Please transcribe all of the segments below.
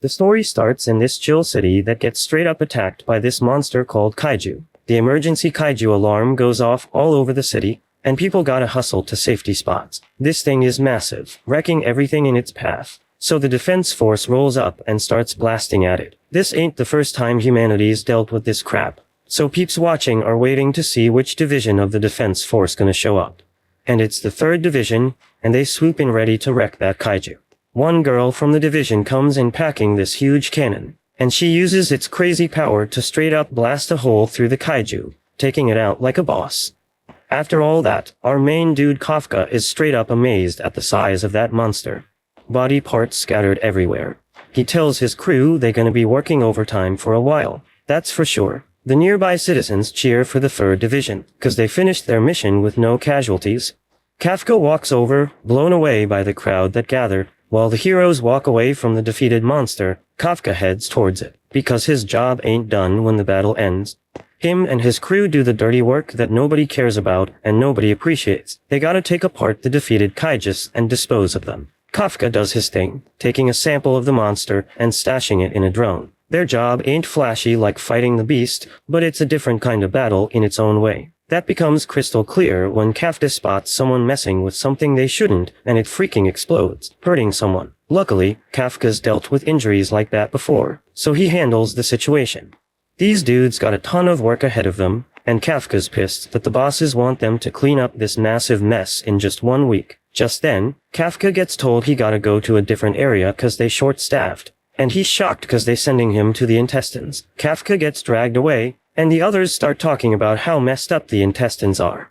The story starts in this chill city that gets straight up attacked by this monster called kaiju. The emergency kaiju alarm goes off all over the city, and people gotta hustle to safety spots. This thing is massive, wrecking everything in its path. So the defense force rolls up and starts blasting at it. This ain't the first time humanity's dealt with this crap. So peeps watching are waiting to see which division of the defense force gonna show up. And it's the 3rd division, and they swoop in ready to wreck that kaiju. One girl from the division comes in packing this huge cannon, and she uses its crazy power to straight up blast a hole through the kaiju, taking it out like a boss. After all that, our main dude Kafka is straight up amazed at the size of that monster. Body parts scattered everywhere. He tells his crew they're gonna be working overtime for a while. That's for sure. The nearby citizens cheer for the 3rd division, cause they finished their mission with no casualties. Kafka walks over, blown away by the crowd that gathered. While the heroes walk away from the defeated monster, Kafka heads towards it, because his job ain't done when the battle ends. Him and his crew do the dirty work that nobody cares about and nobody appreciates. They gotta take apart the defeated kaijus and dispose of them. Kafka does his thing, taking a sample of the monster and stashing it in a drone. Their job ain't flashy like fighting the beast, but it's a different kind of battle in its own way. That becomes crystal clear when Kafka spots someone messing with something they shouldn't, and it freaking explodes, hurting someone. Luckily, Kafka's dealt with injuries like that before, so he handles the situation. These dudes got a ton of work ahead of them, and Kafka's pissed that the bosses want them to clean up this massive mess in just 1 week. Just then, Kafka gets told he gotta go to a different area cause they short-staffed, and he's shocked cause they sending him to the intestines. Kafka gets dragged away, and the others start talking about how messed up the intestines are.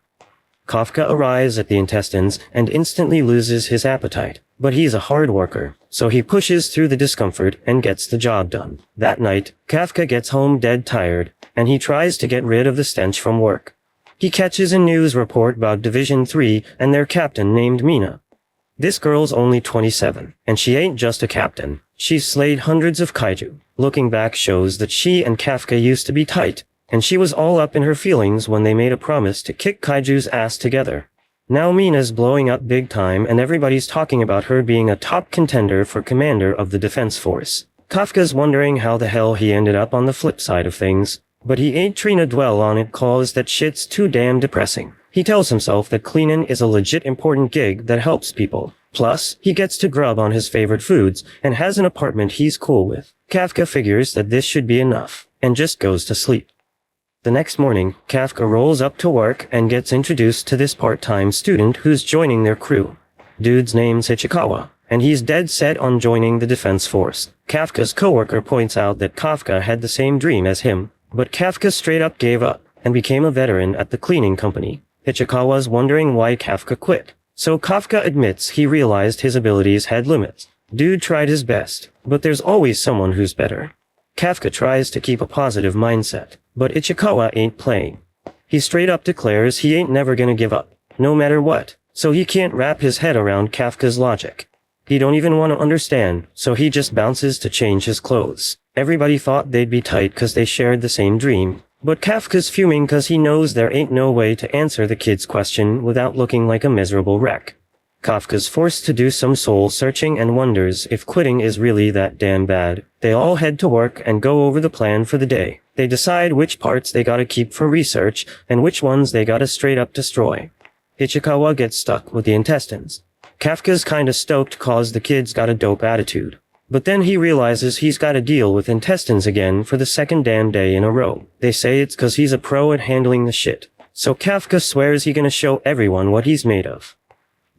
Kafka arrives at the intestines and instantly loses his appetite, but he's a hard worker, so he pushes through the discomfort and gets the job done. That night, Kafka gets home dead tired, and he tries to get rid of the stench from work. He catches a news report about Division 3 and their captain named Mina. This girl's only 27, and she ain't just a captain. She's slayed hundreds of kaiju. Looking back shows that she and Kafka used to be tight, and she was all up in her feelings when they made a promise to kick kaiju's ass together. Now Mina's blowing up big time and everybody's talking about her being a top contender for commander of the defense force. Kafka's wondering how the hell he ended up on the flip side of things, but he ain't trying to dwell on it cause that shit's too damn depressing. He tells himself that cleanin' is a legit important gig that helps people. Plus, he gets to grub on his favorite foods and has an apartment he's cool with. Kafka figures that this should be enough, and just goes to sleep. The next morning, Kafka rolls up to work and gets introduced to this part-time student who's joining their crew. Dude's name's Ichikawa, and he's dead set on joining the defense force. Kafka's coworker points out that Kafka had the same dream as him, but Kafka straight up gave up and became a veteran at the cleaning company. Ichikawa's wondering why Kafka quit, so Kafka admits he realized his abilities had limits. Dude tried his best, but there's always someone who's better. Kafka tries to keep a positive mindset, but Ichikawa ain't playing. He straight up declares he ain't never gonna give up, no matter what, so he can't wrap his head around Kafka's logic. He don't even want to understand, so he just bounces to change his clothes. Everybody thought they'd be tight cause they shared the same dream, but Kafka's fuming cause he knows there ain't no way to answer the kid's question without looking like a miserable wreck. Kafka's forced to do some soul searching and wonders if quitting is really that damn bad. They all head to work and go over the plan for the day. They decide which parts they gotta keep for research and which ones they gotta straight up destroy. Ichikawa gets stuck with the intestines. Kafka's kinda stoked cause the kid's got a dope attitude. But then he realizes he's gotta deal with intestines again for the second damn day in a row. They say it's cause he's a pro at handling the shit. So Kafka swears he's gonna show everyone what he's made of.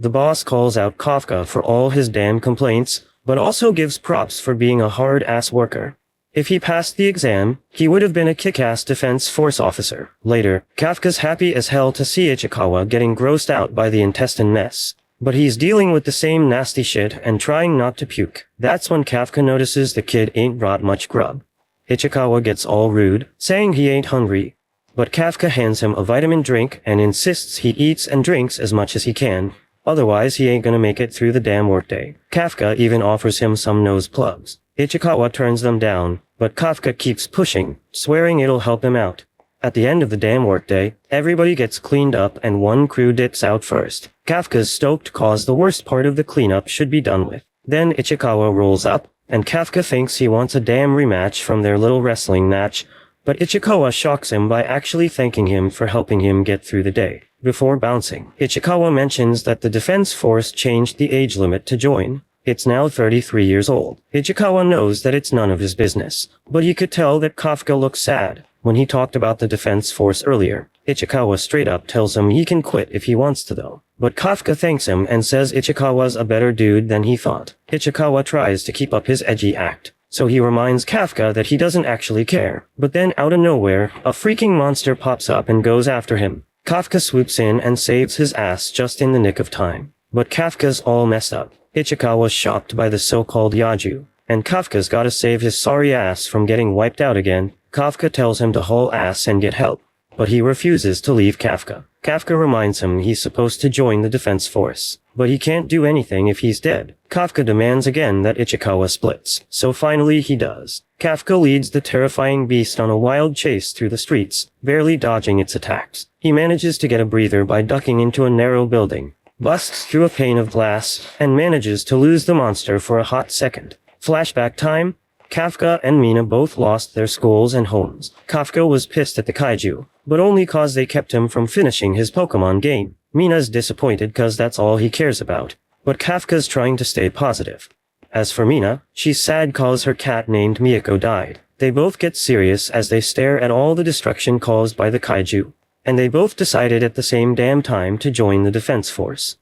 The boss calls out Kafka for all his damn complaints, but also gives props for being a hard-ass worker. If he passed the exam, he would have been a kick-ass defense force officer. Later, Kafka's happy as hell to see Ichikawa getting grossed out by the intestine mess. But he's dealing with the same nasty shit and trying not to puke. That's when Kafka notices the kid ain't brought much grub. Ichikawa gets all rude, saying he ain't hungry. But Kafka hands him a vitamin drink and insists he eats and drinks as much as he can. Otherwise, he ain't gonna make it through the damn workday. Kafka even offers him some nose plugs. Ichikawa turns them down, but Kafka keeps pushing, swearing it'll help him out. At the end of the damn workday, everybody gets cleaned up and one crew dips out first. Kafka's stoked cause the worst part of the cleanup should be done with. Then Ichikawa rolls up, and Kafka thinks he wants a damn rematch from their little wrestling match, but Ichikawa shocks him by actually thanking him for helping him get through the day. Before bouncing, Ichikawa mentions that the defense force changed the age limit to join. It's now 33 years old. Ichikawa knows that it's none of his business, but he could tell that Kafka looks sad. When he talked about the defense force earlier, Ichikawa straight up tells him he can quit if he wants to though. But Kafka thanks him and says Ichikawa's a better dude than he thought. Ichikawa tries to keep up his edgy act, so he reminds Kafka that he doesn't actually care. But then out of nowhere, a freaking monster pops up and goes after him. Kafka swoops in and saves his ass just in the nick of time. But Kafka's all messed up. Ichikawa's shocked by the so-called Yaju, and Kafka's gotta save his sorry ass from getting wiped out again. Kafka tells him to haul ass and get help, but he refuses to leave Kafka. Kafka reminds him he's supposed to join the defense force, but he can't do anything if he's dead. Kafka demands again that Ichikawa splits, so finally he does. Kafka leads the terrifying beast on a wild chase through the streets, barely dodging its attacks. He manages to get a breather by ducking into a narrow building, busts through a pane of glass, and manages to lose the monster for a hot second. Flashback time. Kafka and Mina both lost their schools and homes. Kafka was pissed at the kaiju, but only cause they kept him from finishing his Pokemon game. Mina's disappointed cause that's all he cares about, but Kafka's trying to stay positive. As for Mina, she's sad cause her cat named Miyako died. They both get serious as they stare at all the destruction caused by the kaiju, and they both decided at the same damn time to join the defense force.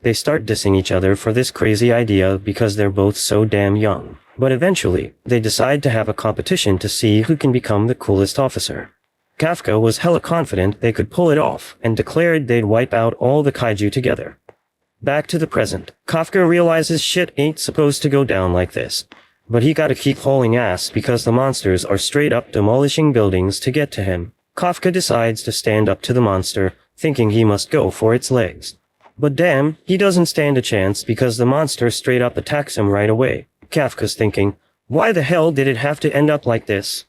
They start dissing each other for this crazy idea because they're both so damn young. But eventually, they decide to have a competition to see who can become the coolest officer. Kafka was hella confident they could pull it off and declared they'd wipe out all the kaiju together. Back to the present, Kafka realizes shit ain't supposed to go down like this. But he gotta keep hauling ass because the monsters are straight up demolishing buildings to get to him. Kafka decides to stand up to the monster, thinking he must go for its legs. But damn, he doesn't stand a chance because the monster straight up attacks him right away. Kafka's thinking, why the hell did it have to end up like this?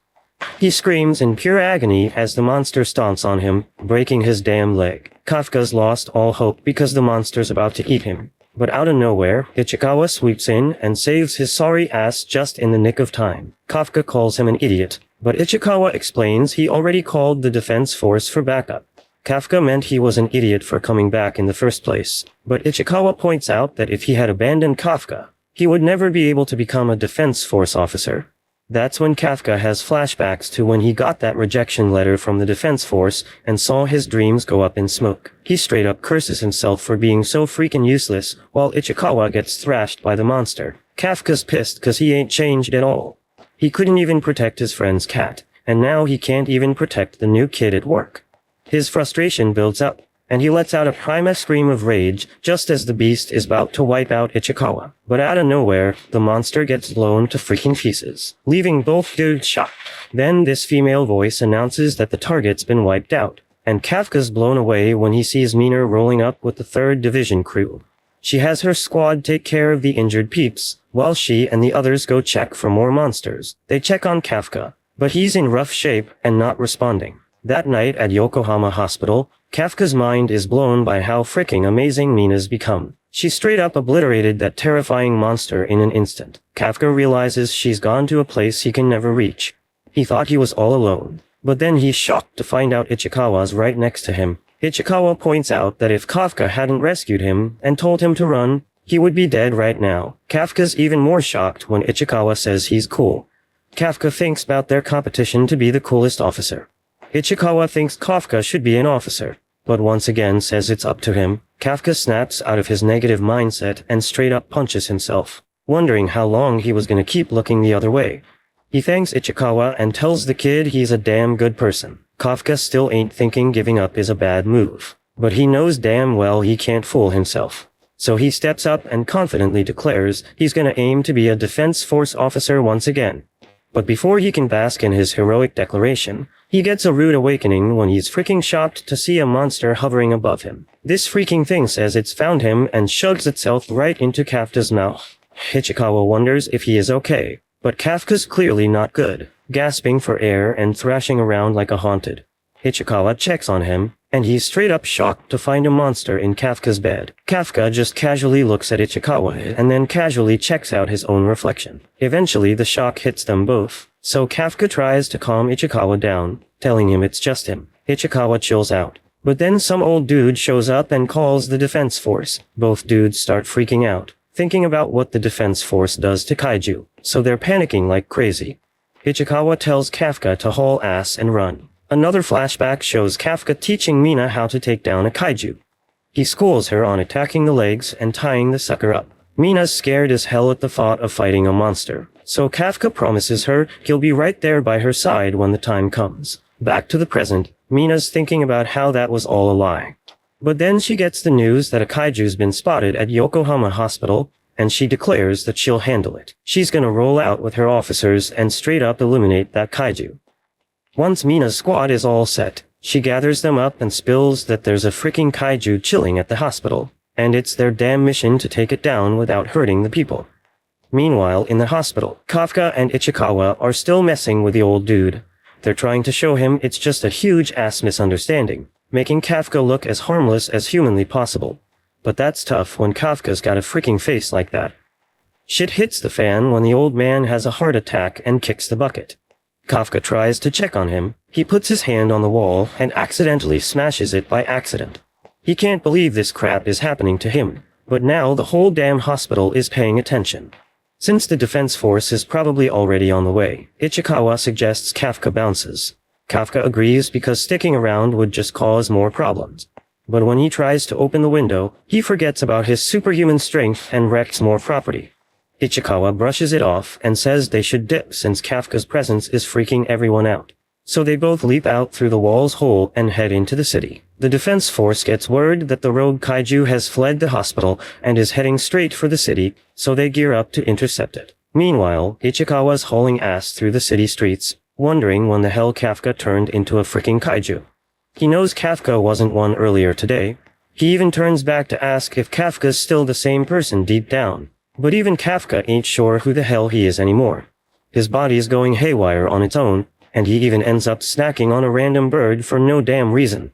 He screams in pure agony as the monster stomps on him, breaking his damn leg. Kafka's lost all hope because the monster's about to eat him. But out of nowhere, Ichikawa sweeps in and saves his sorry ass just in the nick of time. Kafka calls him an idiot, but Ichikawa explains he already called the defense force for backup. Kafka meant he was an idiot for coming back in the first place, but Ichikawa points out that if he had abandoned Kafka, he would never be able to become a defense force officer. That's when Kafka has flashbacks to when he got that rejection letter from the defense force and saw his dreams go up in smoke. He straight up curses himself for being so freaking useless, while Ichikawa gets thrashed by the monster. Kafka's pissed cause he ain't changed at all. He couldn't even protect his friend's cat, and now he can't even protect the new kid at work. His frustration builds up, and he lets out a prima scream of rage just as the beast is about to wipe out Ichikawa. But out of nowhere, the monster gets blown to freaking pieces, leaving both dudes shocked. Then this female voice announces that the target's been wiped out, and Kafka's blown away when he sees Mina rolling up with the 3rd Division crew. She has her squad take care of the injured peeps, while she and the others go check for more monsters. They check on Kafka, but he's in rough shape and not responding. That night at Yokohama Hospital, Kafka's mind is blown by how fricking amazing Mina's become. She straight up obliterated that terrifying monster in an instant. Kafka realizes she's gone to a place he can never reach. He thought he was all alone, but then he's shocked to find out Ichikawa's right next to him. Ichikawa points out that if Kafka hadn't rescued him and told him to run, he would be dead right now. Kafka's even more shocked when Ichikawa says he's cool. Kafka thinks about their competition to be the coolest officer. Ichikawa thinks Kafka should be an officer, but once again says it's up to him. Kafka snaps out of his negative mindset and straight up punches himself, wondering how long he was gonna keep looking the other way. He thanks Ichikawa and tells the kid he's a damn good person. Kafka still ain't thinking giving up is a bad move, but he knows damn well he can't fool himself. So he steps up and confidently declares he's gonna aim to be a defense force officer once again. But before he can bask in his heroic declaration, he gets a rude awakening when he's freaking shocked to see a monster hovering above him. This freaking thing says it's found him and shoves itself right into Kafka's mouth. Ichikawa wonders if he is okay, but Kafka's clearly not good, gasping for air and thrashing around like a haunted. Ichikawa checks on him, and he's straight up shocked to find a monster in Kafka's bed. Kafka just casually looks at Ichikawa and then casually checks out his own reflection. Eventually the shock hits them both, so Kafka tries to calm Ichikawa down, telling him it's just him. Ichikawa chills out. But then some old dude shows up and calls the defense force. Both dudes start freaking out, thinking about what the defense force does to kaiju, so they're panicking like crazy. Ichikawa tells Kafka to haul ass and run. Another flashback shows Kafka teaching Mina how to take down a kaiju. He schools her on attacking the legs and tying the sucker up. Mina's scared as hell at the thought of fighting a monster, so Kafka promises her he'll be right there by her side when the time comes. Back to the present, Mina's thinking about how that was all a lie. But then she gets the news that a kaiju's been spotted at Yokohama Hospital, and she declares that she'll handle it. She's gonna roll out with her officers and straight up eliminate that kaiju. Once Mina's squad is all set, she gathers them up and spills that there's a freaking kaiju chilling at the hospital, and it's their damn mission to take it down without hurting the people. Meanwhile, in the hospital, Kafka and Ichikawa are still messing with the old dude. They're trying to show him it's just a huge-ass misunderstanding, making Kafka look as harmless as humanly possible. But that's tough when Kafka's got a freaking face like that. Shit hits the fan when the old man has a heart attack and kicks the bucket. Kafka tries to check on him. He puts his hand on the wall and accidentally smashes it by accident. He can't believe this crap is happening to him, but now the whole damn hospital is paying attention. Since the defense force is probably already on the way, Ichikawa suggests Kafka bounces. Kafka agrees because sticking around would just cause more problems. But when he tries to open the window, he forgets about his superhuman strength and wrecks more property. Ichikawa brushes it off and says they should dip since Kafka's presence is freaking everyone out. So they both leap out through the wall's hole and head into the city. The defense force gets word that the rogue kaiju has fled the hospital and is heading straight for the city, so they gear up to intercept it. Meanwhile, Ichikawa's hauling ass through the city streets, wondering when the hell Kafka turned into a freaking kaiju. He knows Kafka wasn't one earlier today. He even turns back to ask if Kafka's still the same person deep down. But even Kafka ain't sure who the hell he is anymore. His body's going haywire on its own, and he even ends up snacking on a random bird for no damn reason.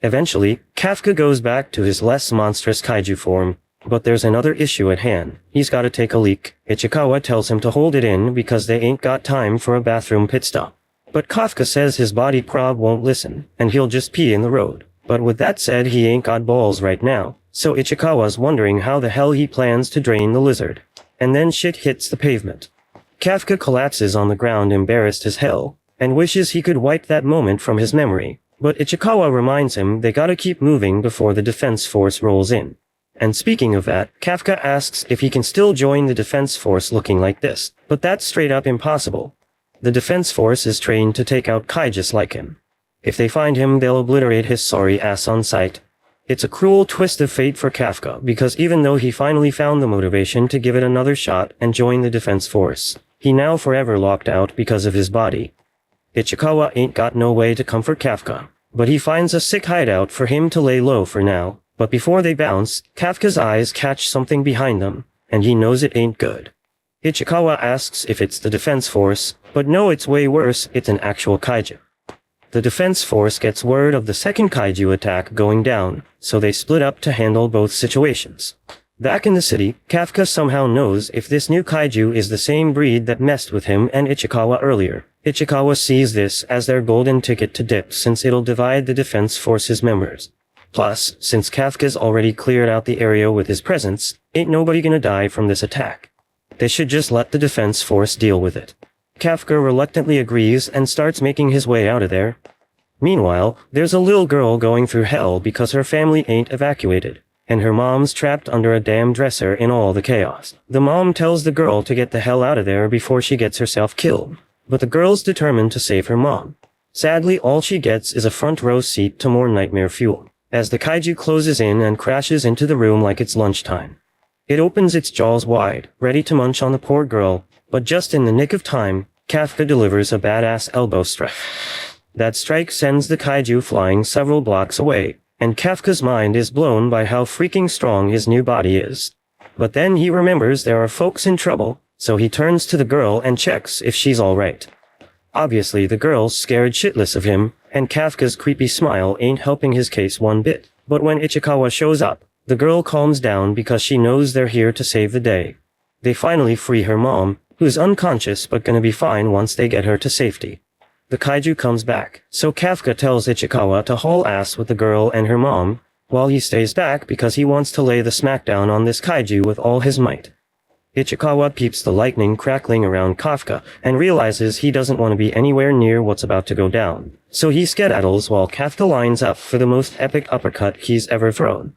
Eventually, Kafka goes back to his less monstrous kaiju form, but there's another issue at hand. He's gotta take a leak. Ichikawa tells him to hold it in because they ain't got time for a bathroom pit stop. But Kafka says his body prob won't listen, and he'll just pee in the road. But with that said, he ain't got balls right now, so Ichikawa's wondering how the hell he plans to drain the lizard. And then shit hits the pavement. Kafka collapses on the ground embarrassed as hell, and wishes he could wipe that moment from his memory. But Ichikawa reminds him they gotta keep moving before the defense force rolls in. And speaking of that, Kafka asks if he can still join the defense force looking like this, but that's straight up impossible. The defense force is trained to take out kaijus like him. If they find him, they'll obliterate his sorry ass on sight. It's a cruel twist of fate for Kafka, because even though he finally found the motivation to give it another shot and join the defense force, he now forever locked out because of his body. Ichikawa ain't got no way to comfort Kafka, but he finds a sick hideout for him to lay low for now. But before they bounce, Kafka's eyes catch something behind them, and he knows it ain't good. Ichikawa asks if it's the defense force, but no, it's way worse, it's an actual kaiju. The defense force gets word of the second kaiju attack going down, so they split up to handle both situations. Back in the city, Kafka somehow knows if this new kaiju is the same breed that messed with him and Ichikawa earlier. Ichikawa sees this as their golden ticket to dip since it'll divide the defense force's members. Plus, since Kafka's already cleared out the area with his presence, ain't nobody gonna die from this attack. They should just let the defense force deal with it. Kafka reluctantly agrees and starts making his way out of there. Meanwhile, there's a little girl going through hell because her family ain't evacuated, and her mom's trapped under a damn dresser in all the chaos. The mom tells the girl to get the hell out of there before she gets herself killed, but the girl's determined to save her mom. Sadly, all she gets is a front row seat to more nightmare fuel, as the kaiju closes in and crashes into the room like it's lunchtime. It opens its jaws wide, ready to munch on the poor girl, but just in the nick of time, Kafka delivers a badass elbow strike. That strike sends the kaiju flying several blocks away, and Kafka's mind is blown by how freaking strong his new body is. But then he remembers there are folks in trouble, so he turns to the girl and checks if she's alright. Obviously the girl's scared shitless of him, and Kafka's creepy smile ain't helping his case one bit. But when Ichikawa shows up, the girl calms down because she knows they're here to save the day. They finally free her mom, who's unconscious but gonna be fine once they get her to safety. The kaiju comes back, so Kafka tells Ichikawa to haul ass with the girl and her mom, while he stays back because he wants to lay the smackdown on this kaiju with all his might. Ichikawa peeps the lightning crackling around Kafka and realizes he doesn't want to be anywhere near what's about to go down. So he skedaddles while Kafka lines up for the most epic uppercut he's ever thrown.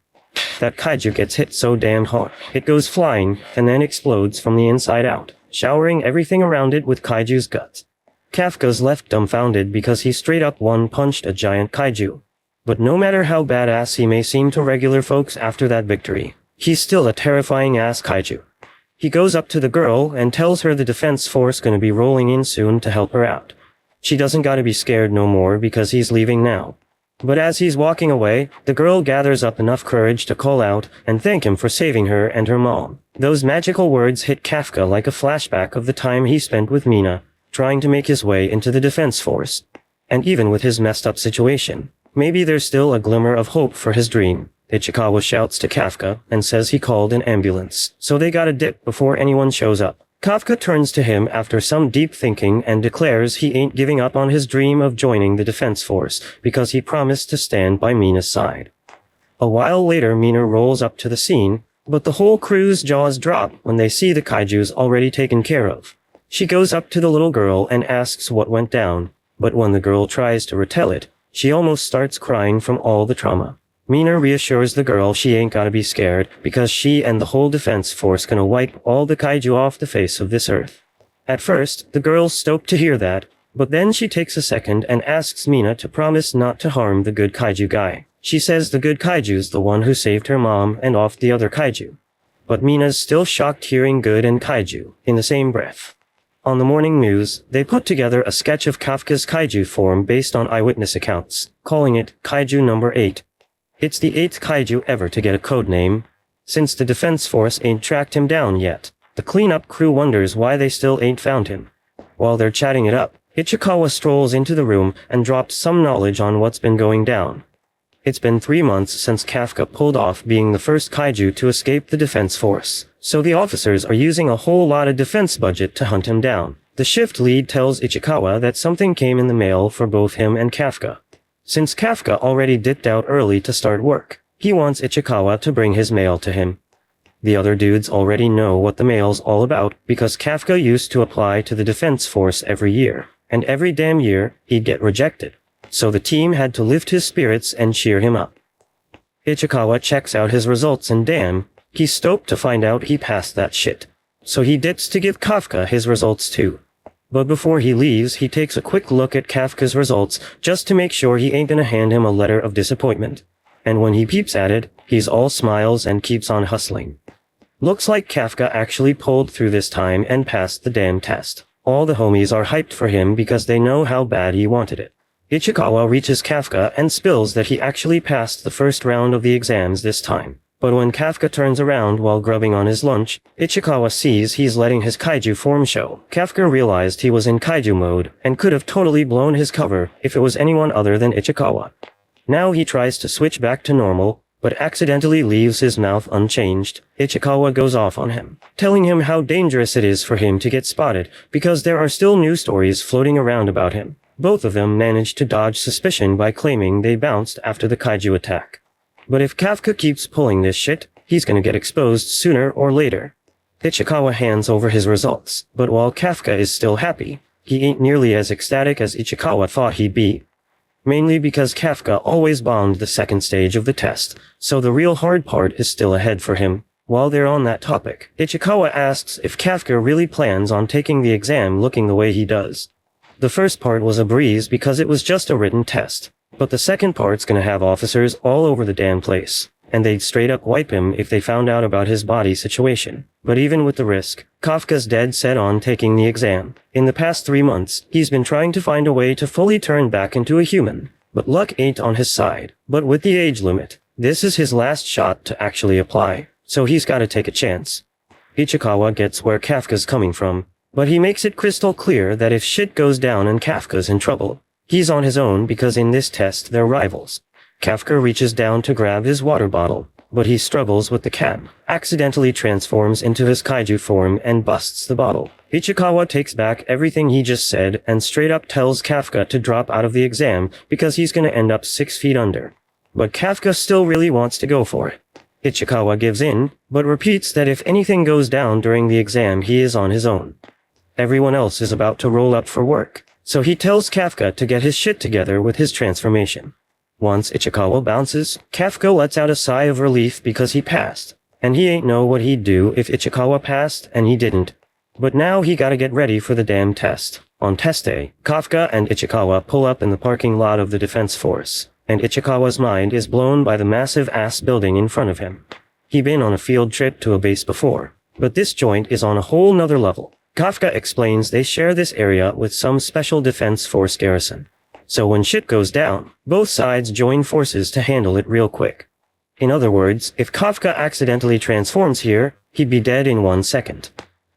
That kaiju gets hit so damn hard, it goes flying and then explodes from the inside out, showering everything around it with kaiju's guts. Kafka's left dumbfounded because he straight up one-punched a giant kaiju. But no matter how badass he may seem to regular folks after that victory, he's still a terrifying ass kaiju. He goes up to the girl and tells her the defense force gonna be rolling in soon to help her out. She doesn't gotta be scared no more because he's leaving now. But as he's walking away, the girl gathers up enough courage to call out and thank him for saving her and her mom. Those magical words hit Kafka like a flashback of the time he spent with Mina, trying to make his way into the defense force. And even with his messed up situation, maybe there's still a glimmer of hope for his dream. Ichikawa shouts to Kafka and says he called an ambulance, so they gotta dip before anyone shows up. Kafka turns to him after some deep thinking and declares he ain't giving up on his dream of joining the defense force because he promised to stand by Mina's side. A while later, Mina rolls up to the scene, but the whole crew's jaws drop when they see the kaijus already taken care of. She goes up to the little girl and asks what went down, but when the girl tries to retell it, she almost starts crying from all the trauma. Mina reassures the girl she ain't gotta be scared because she and the whole defense force gonna wipe all the kaiju off the face of this earth. At first, the girl's stoked to hear that, but then she takes a second and asks Mina to promise not to harm the good kaiju guy. She says the good kaiju's the one who saved her mom and off the other kaiju. But Mina's still shocked hearing good and kaiju in the same breath. On the morning news, they put together a sketch of Kafka's kaiju form based on eyewitness accounts, calling it Kaiju Number 8. It's the 8th kaiju ever to get a code name. Since the defense force ain't tracked him down yet, the cleanup crew wonders why they still ain't found him. While they're chatting it up, Ichikawa strolls into the room and drops some knowledge on what's been going down. It's been 3 months since Kafka pulled off being the first kaiju to escape the defense force, so the officers are using a whole lot of defense budget to hunt him down. The shift lead tells Ichikawa that something came in the mail for both him and Kafka. Since Kafka already dipped out early to start work, he wants Ichikawa to bring his mail to him. The other dudes already know what the mail's all about because Kafka used to apply to the defense force every year, and every damn year he'd get rejected. So the team had to lift his spirits and cheer him up. Ichikawa checks out his results and damn, he's stoked to find out he passed that shit. So he dips to give Kafka his results too. But before he leaves, he takes a quick look at Kafka's results just to make sure he ain't gonna hand him a letter of disappointment. And when he peeps at it, he's all smiles and keeps on hustling. Looks like Kafka actually pulled through this time and passed the damn test. All the homies are hyped for him because they know how bad he wanted it. Ichikawa reaches Kafka and spills that he actually passed the first round of the exams this time. But when Kafka turns around while grubbing on his lunch, Ichikawa sees he's letting his kaiju form show. Kafka realized he was in kaiju mode and could have totally blown his cover if it was anyone other than Ichikawa. Now he tries to switch back to normal, but accidentally leaves his mouth unchanged. Ichikawa goes off on him, telling him how dangerous it is for him to get spotted because there are still news stories floating around about him. Both of them managed to dodge suspicion by claiming they bounced after the kaiju attack. But if Kafka keeps pulling this shit, he's gonna get exposed sooner or later. Ichikawa hands over his results, but while Kafka is still happy, he ain't nearly as ecstatic as Ichikawa thought he'd be. Mainly because Kafka always bombed the second stage of the test, so the real hard part is still ahead for him. While they're on that topic, Ichikawa asks if Kafka really plans on taking the exam looking the way he does. The first part was a breeze because it was just a written test. But the second part's gonna have officers all over the damn place, and they'd straight up wipe him if they found out about his body situation. But even with the risk, Kafka's dead set on taking the exam. In the past 3 months, he's been trying to find a way to fully turn back into a human, but luck ain't on his side. But with the age limit, this is his last shot to actually apply, so he's gotta take a chance. Ichikawa gets where Kafka's coming from, But he makes it crystal clear that if shit goes down and Kafka's in trouble, he's on his own because in this test they're rivals. Kafka reaches down to grab his water bottle, but he struggles with the cap, accidentally transforms into his kaiju form and busts the bottle. Ichikawa takes back everything he just said and straight up tells Kafka to drop out of the exam because he's gonna end up 6 feet under. But Kafka still really wants to go for it. Ichikawa gives in, but repeats that if anything goes down during the exam he is on his own. Everyone else is about to roll up for work, so he tells Kafka to get his shit together with his transformation. Once Ichikawa bounces, Kafka lets out a sigh of relief because he passed, and he ain't know what he'd do if Ichikawa passed and he didn't. But now he gotta get ready for the damn test. On test day, Kafka and Ichikawa pull up in the parking lot of the defense force, and Ichikawa's mind is blown by the massive ass building in front of him. He'd been on a field trip to a base before, but this joint is on a whole nother level. Kafka explains they share this area with some special defense force garrison. So when shit goes down, both sides join forces to handle it real quick. In other words, if Kafka accidentally transforms here, he'd be dead in 1 second.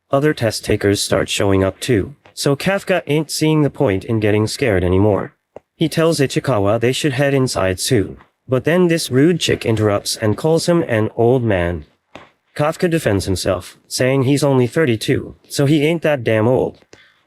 Other test takers start showing up too, so Kafka ain't seeing the point in getting scared anymore. He tells Ichikawa they should head inside soon, but then this rude chick interrupts and calls him an old man. Kafka defends himself, saying he's only 32, so he ain't that damn old.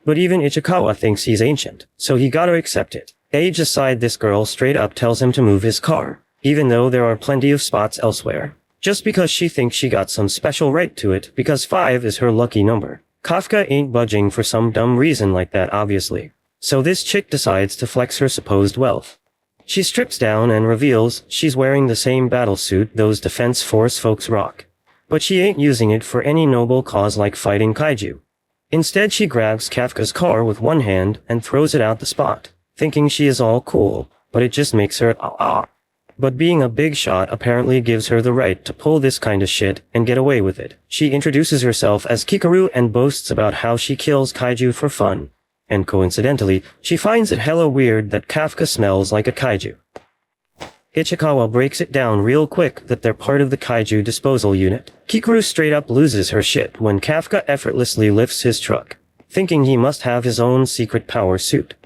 But even Ichikawa thinks he's ancient, so he gotta accept it. Age aside, this girl straight up tells him to move his car, even though there are plenty of spots elsewhere, just because she thinks she got some special right to it because 5 is her lucky number. Kafka ain't budging for some dumb reason like that obviously. So this chick decides to flex her supposed wealth. She strips down and reveals she's wearing the same battle suit those defense force folks rock. But she ain't using it for any noble cause like fighting kaiju. Instead she grabs Kafka's car with one hand and throws it out the spot, thinking she is all cool, but it just makes her ah. But being a big shot apparently gives her the right to pull this kind of shit and get away with it. She introduces herself as Kikaru and boasts about how she kills kaiju for fun. And coincidentally, she finds it hella weird that Kafka smells like a kaiju. Ichikawa breaks it down real quick that they're part of the kaiju disposal unit. Kikaru straight up loses her shit when Kafka effortlessly lifts his truck, thinking he must have his own secret power suit.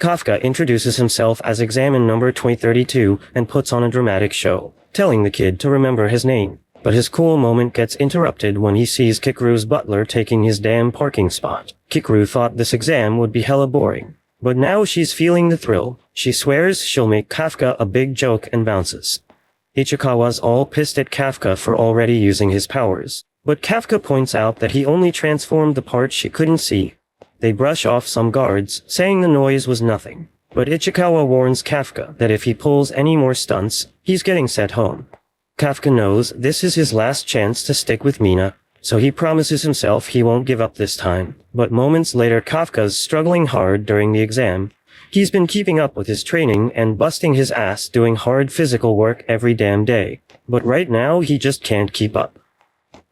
Kafka introduces himself as examine number 2032 and puts on a dramatic show, telling the kid to remember his name. But his cool moment gets interrupted when he sees Kikaru's butler taking his damn parking spot. Kikaru thought this exam would be hella boring. But now she's feeling the thrill. She swears she'll make Kafka a big joke and bounces. Ichikawa's all pissed at Kafka for already using his powers. But Kafka points out that he only transformed the part she couldn't see. They brush off some guards, saying the noise was nothing. But Ichikawa warns Kafka that if he pulls any more stunts, he's getting sent home. Kafka knows this is his last chance to stick with Mina, so he promises himself he won't give up this time. But moments later Kafka's struggling hard during the exam. He's been keeping up with his training and busting his ass doing hard physical work every damn day. But right now he just can't keep up.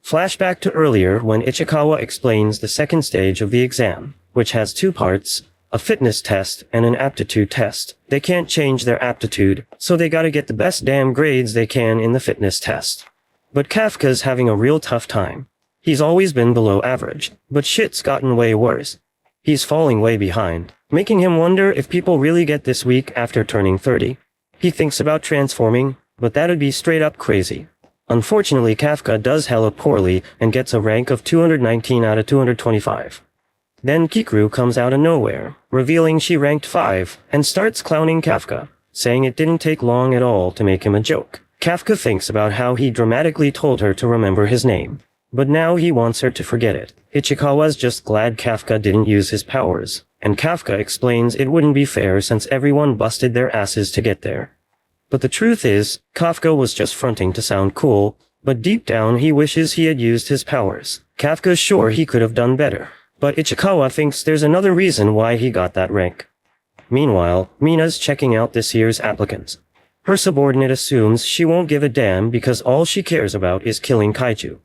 Flashback to earlier when Ichikawa explains the second stage of the exam, which has 2 parts, a fitness test and an aptitude test. They can't change their aptitude, so they gotta get the best damn grades they can in the fitness test. But Kafka's having a real tough time. He's always been below average, but shit's gotten way worse. He's falling way behind, making him wonder if people really get this weak after turning 30. He thinks about transforming, but that'd be straight up crazy. Unfortunately, Kafka does hella poorly and gets a rank of 219 out of 225. Then Kikaru comes out of nowhere, revealing she ranked 5, and starts clowning Kafka, saying it didn't take long at all to make him a joke. Kafka thinks about how he dramatically told her to remember his name, but now he wants her to forget it. Ichikawa's just glad Kafka didn't use his powers, and Kafka explains it wouldn't be fair since everyone busted their asses to get there. But the truth is, Kafka was just fronting to sound cool, but deep down he wishes he had used his powers. Kafka's sure he could have done better, but Ichikawa thinks there's another reason why he got that rank. Meanwhile, Mina's checking out this year's applicants. Her subordinate assumes she won't give a damn because all she cares about is killing kaiju.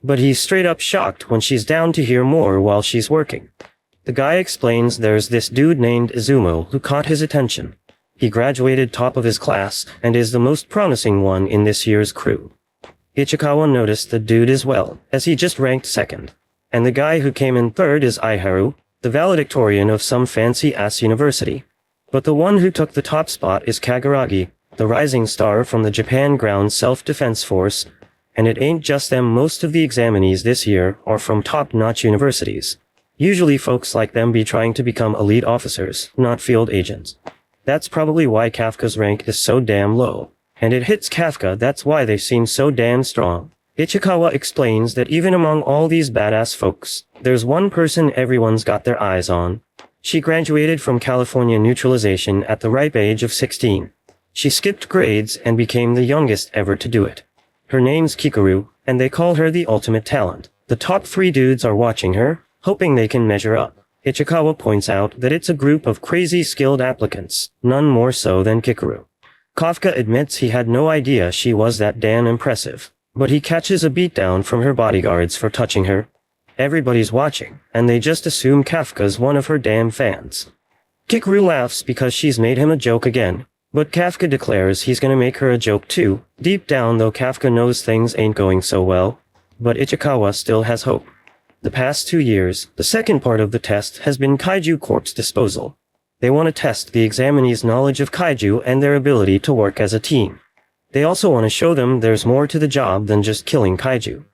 But he's straight up shocked when she's down to hear more while she's working. The guy explains there's this dude named Izumo who caught his attention. He graduated top of his class and is the most promising one in this year's crew. Ichikawa noticed the dude as well, as he just ranked 2nd. And the guy who came in third is Iharu, the valedictorian of some fancy-ass university. But the one who took the top spot is Kaguragi, the rising star from the Japan Ground Self-Defense Force, and it ain't just them. Most of the examinees this year are from top-notch universities. Usually folks like them be trying to become elite officers, not field agents. That's probably why Kafka's rank is so damn low. And it hits Kafka, that's why they seem so damn strong. Ichikawa explains that even among all these badass folks, there's one person everyone's got their eyes on. She graduated from California neutralization at the ripe age of 16. She skipped grades and became the youngest ever to do it. Her name's Kikaru, and they call her the ultimate talent. The top 3 dudes are watching her, hoping they can measure up. Ichikawa points out that it's a group of crazy skilled applicants, none more so than Kikaru. Kafka admits he had no idea she was that damn impressive, but he catches a beatdown from her bodyguards for touching her. Everybody's watching, and they just assume Kafka's one of her damn fans. Kikaru laughs because she's made him a joke again, but Kafka declares he's gonna make her a joke too. Deep down though, Kafka knows things ain't going so well, but Ichikawa still has hope. The past 2 years, the second part of the test has been kaiju corpse disposal. They want to test the examinees' knowledge of kaiju and their ability to work as a team. They also want to show them there's more to the job than just killing kaiju.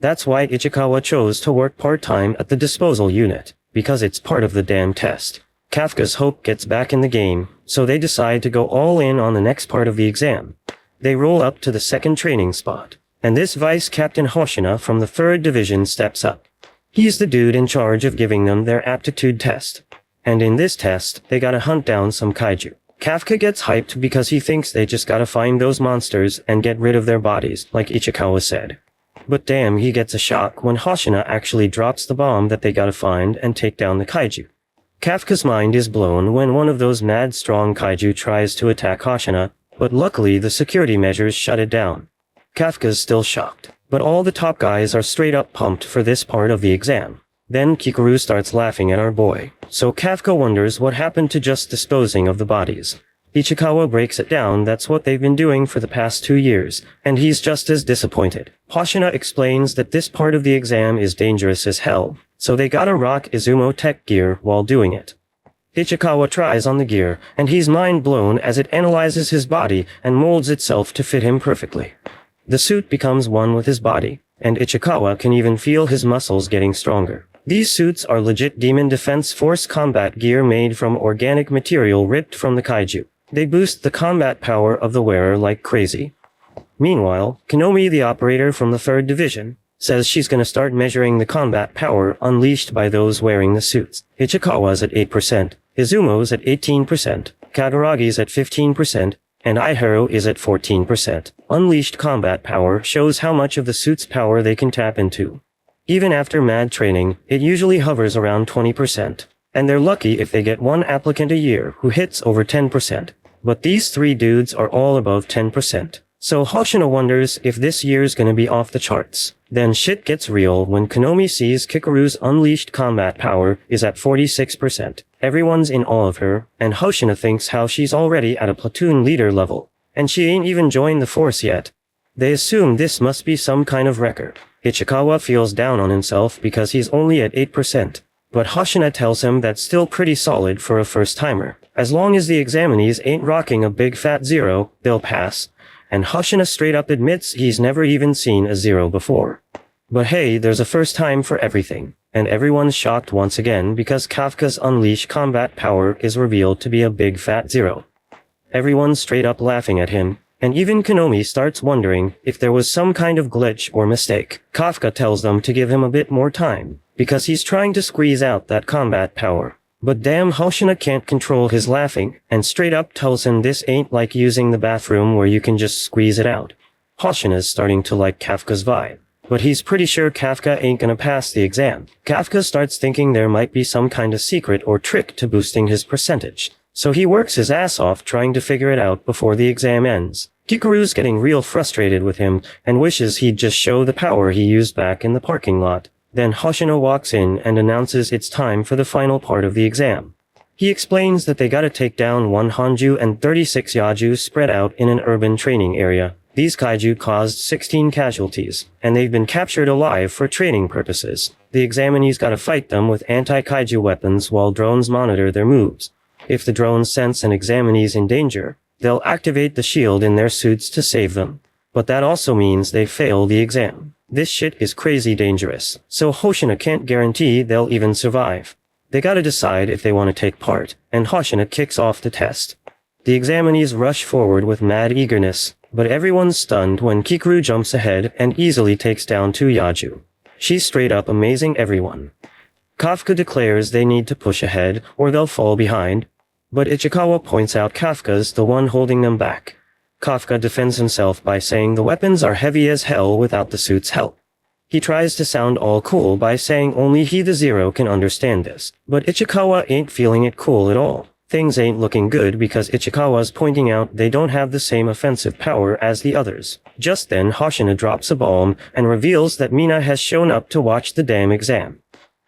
That's why Ichikawa chose to work part-time at the disposal unit, because it's part of the damn test. Kafka's hope gets back in the game, so they decide to go all in on the next part of the exam. They roll up to the second training spot, and this Vice Captain Hoshina from the 3rd Division steps up. He's the dude in charge of giving them their aptitude test. And in this test, they gotta hunt down some kaiju. Kafka gets hyped because he thinks they just gotta find those monsters and get rid of their bodies, like Ichikawa said. But damn, he gets a shock when Hoshina actually drops the bomb that they gotta find and take down the kaiju. Kafka's mind is blown when one of those mad strong kaiju tries to attack Hoshina, but luckily the security measures shut it down. Kafka's still shocked, but all the top guys are straight up pumped for this part of the exam. Then Kikaru starts laughing at our boy, so Kafka wonders what happened to just disposing of the bodies. Ichikawa breaks it down that's what they've been doing for the past 2 years, and he's just as disappointed. Hoshina explains that this part of the exam is dangerous as hell, so they gotta rock Izumo tech gear while doing it. Ichikawa tries on the gear, and he's mind blown as it analyzes his body and molds itself to fit him perfectly. The suit becomes one with his body, and Ichikawa can even feel his muscles getting stronger. These suits are legit Demon Defense Force combat gear made from organic material ripped from the kaiju. They boost the combat power of the wearer like crazy. Meanwhile, Kanomi, the operator from the 3rd Division, says she's gonna start measuring the combat power unleashed by those wearing the suits. Ichikawa's at 8%, Izumo's at 18%, Kaguragi's at 15%, and Iharu is at 14%. Unleashed combat power shows how much of the suit's power they can tap into. Even after mad training, it usually hovers around 20%, and they're lucky if they get one applicant a year who hits over 10%. But these 3 dudes are all above 10%. So Hoshina wonders if this year's gonna be off the charts. Then shit gets real when Kanomi sees Kikaru's unleashed combat power is at 46%. Everyone's in awe of her, and Hoshina thinks how she's already at a platoon leader level, and she ain't even joined the force yet. They assume this must be some kind of record. Ichikawa feels down on himself because he's only at 8%, but Hoshina tells him that's still pretty solid for a first-timer. As long as the examinees ain't rocking a big fat 0, they'll pass, and Hoshina straight up admits he's never even seen a 0 before. But hey, there's a first time for everything, and everyone's shocked once again because Kafka's unleashed combat power is revealed to be a big fat 0. Everyone's straight up laughing at him, and even Kanomi starts wondering if there was some kind of glitch or mistake. Kafka tells them to give him a bit more time, because he's trying to squeeze out that combat power. But damn, Hoshina can't control his laughing, and straight up tells him this ain't like using the bathroom where you can just squeeze it out. Hoshina's starting to like Kafka's vibe, but he's pretty sure Kafka ain't gonna pass the exam. Kafka starts thinking there might be some kind of secret or trick to boosting his percentage, so he works his ass off trying to figure it out before the exam ends. Kikaru's getting real frustrated with him and wishes he'd just show the power he used back in the parking lot. Then Hoshina walks in and announces it's time for the final part of the exam. He explains that they gotta take down 1 Hanju and 36 Yaju spread out in an urban training area. These kaiju caused 16 casualties, and they've been captured alive for training purposes. the examinees gotta fight them with anti-kaiju weapons while drones monitor their moves. If the drones sense an examinee's in danger, they'll activate the shield in their suits to save them. But that also means they fail the exam. This shit is crazy dangerous, so Hoshina can't guarantee they'll even survive. They gotta decide if they want to take part, and Hoshina kicks off the test. The examinees rush forward with mad eagerness, but everyone's stunned when Kikuru jumps ahead and easily takes down 2 Yaju. She's straight up amazing everyone. Kafka declares they need to push ahead, or they'll fall behind, but Ichikawa points out Kafka's the one holding them back. Kafka defends himself by saying the weapons are heavy as hell without the suit's help. He tries to sound all cool by saying only he the Zero can understand this, but Ichikawa ain't feeling it cool at all. Things ain't looking good because Ichikawa's pointing out they don't have the same offensive power as the others. Just then Hoshina drops a bomb and reveals that Mina has shown up to watch the damn exam.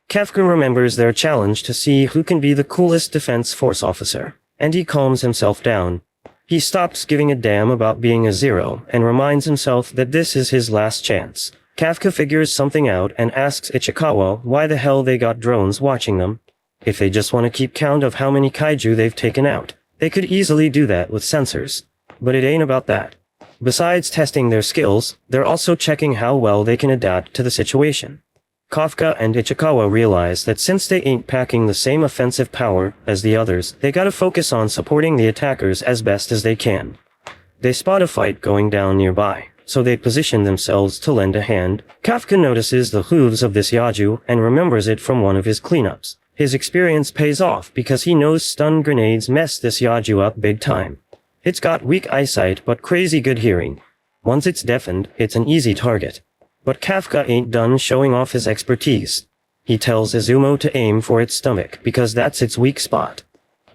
Kafka remembers their challenge to see who can be the coolest defense force officer, and he calms himself down. He stops giving a damn about being a Zero and reminds himself that this is his last chance. Kafka figures something out and asks Ichikawa why the hell they got drones watching them. If they just want to keep count of how many kaiju they've taken out, they could easily do that with sensors. But it ain't about that. Besides testing their skills, they're also checking how well they can adapt to the situation. Kafka and Ichikawa realize that since they ain't packing the same offensive power as the others, they gotta focus on supporting the attackers as best as they can. They spot a fight going down nearby, so they position themselves to lend a hand. Kafka notices the hooves of this Yaju and remembers it from one of his cleanups. His experience pays off because he knows stun grenades mess this Yaju up big time. It's got weak eyesight but crazy good hearing. Once it's deafened, it's an easy target. But Kafka ain't done showing off his expertise. He tells Izumo to aim for its stomach because that's its weak spot.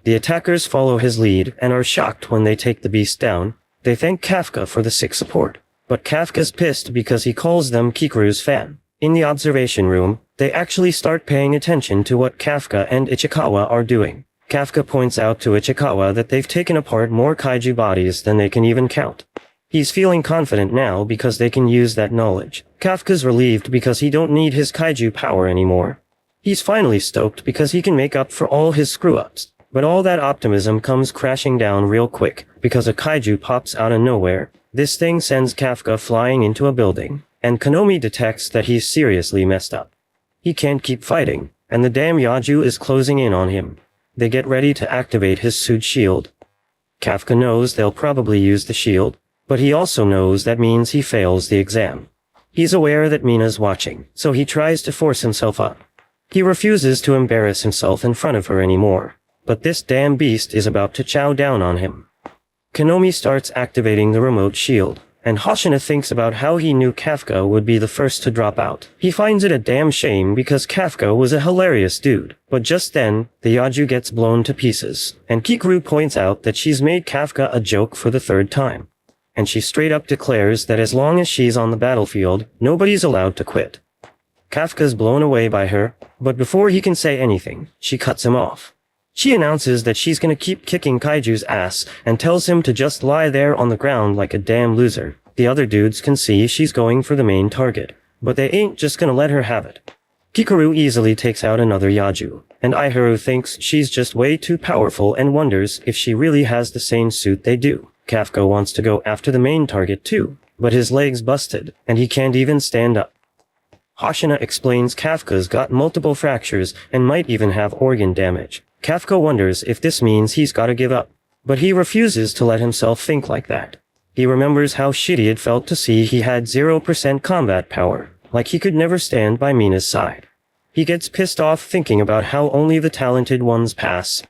The attackers follow his lead and are shocked when they take the beast down. They thank Kafka for the sick support. But Kafka's pissed because he calls them Kikuru's fan. In the observation room, they actually start paying attention to what Kafka and Ichikawa are doing. Kafka points out to Ichikawa that they've taken apart more kaiju bodies than they can even count. He's feeling confident now because they can use that knowledge. Kafka's relieved because he don't need his kaiju power anymore. He's finally stoked because he can make up for all his screw-ups. But all that optimism comes crashing down real quick because a kaiju pops out of nowhere. This thing sends Kafka flying into a building, and Konomi detects that he's seriously messed up. He can't keep fighting, and the damn Yaju is closing in on him. They get ready to activate his suit shield. Kafka knows they'll probably use the shield, but he also knows that means he fails the exam. He's aware that Mina's watching, so he tries to force himself up. He refuses to embarrass himself in front of her anymore, but this damn beast is about to chow down on him. Konomi starts activating the remote shield, and Hoshina thinks about how he knew Kafka would be the first to drop out. He finds it a damn shame because Kafka was a hilarious dude, but just then, the Yaju gets blown to pieces, and Kikuru points out that she's made Kafka a joke for the 3rd time. And she straight up declares that as long as she's on the battlefield, nobody's allowed to quit. Kafka's blown away by her, but before he can say anything, she cuts him off. She announces that she's gonna keep kicking Kaiju's ass and tells him to just lie there on the ground like a damn loser. The other dudes can see she's going for the main target, but they ain't just gonna let her have it. Kikuru easily takes out another Yaju, and Iharu thinks she's just way too powerful and wonders if she really has the same suit they do. Kafka wants to go after the main target too, but his leg's busted, and he can't even stand up. Hoshina explains Kafka's got multiple fractures and might even have organ damage. Kafka wonders if this means he's gotta give up, but he refuses to let himself think like that. He remembers how shitty it felt to see he had 0% combat power, like he could never stand by Mina's side. He gets pissed off thinking about how only the talented ones pass.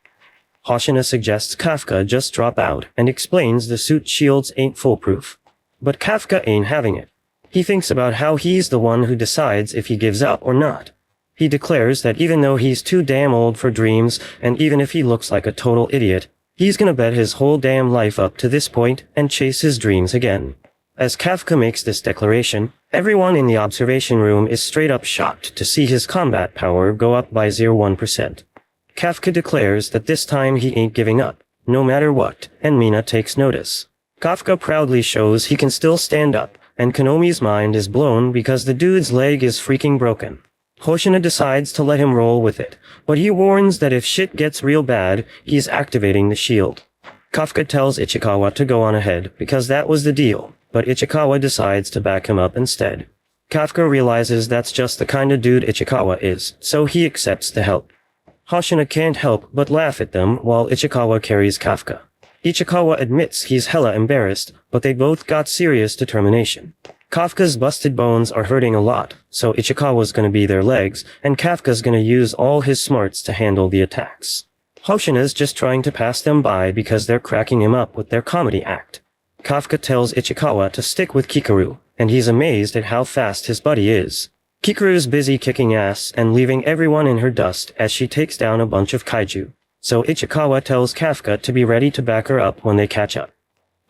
Hoshina suggests Kafka just drop out and explains the suit shields ain't foolproof. But Kafka ain't having it. He thinks about how he's the one who decides if he gives up or not. He declares that even though he's too damn old for dreams, and even if he looks like a total idiot, he's gonna bet his whole damn life up to this point and chase his dreams again. As Kafka makes this declaration, everyone in the observation room is straight up shocked to see his combat power go up by 0.1%. Kafka declares that this time he ain't giving up, no matter what, and Mina takes notice. Kafka proudly shows he can still stand up, and Konomi's mind is blown because the dude's leg is freaking broken. Hoshina decides to let him roll with it, but he warns that if shit gets real bad, he's activating the shield. Kafka tells Ichikawa to go on ahead because that was the deal, but Ichikawa decides to back him up instead. Kafka realizes that's just the kind of dude Ichikawa is, so he accepts the help. Hoshina can't help but laugh at them while Ichikawa carries Kafka. Ichikawa admits he's hella embarrassed, but they both got serious determination. Kafka's busted bones are hurting a lot, so Ichikawa's gonna be their legs, and Kafka's gonna use all his smarts to handle the attacks. Hoshina's just trying to pass them by because they're cracking him up with their comedy act. Kafka tells Ichikawa to stick with Kikaru, and he's amazed at how fast his buddy is. Kikaru's busy kicking ass and leaving everyone in her dust as she takes down a bunch of kaiju, so Ichikawa tells Kafka to be ready to back her up when they catch up.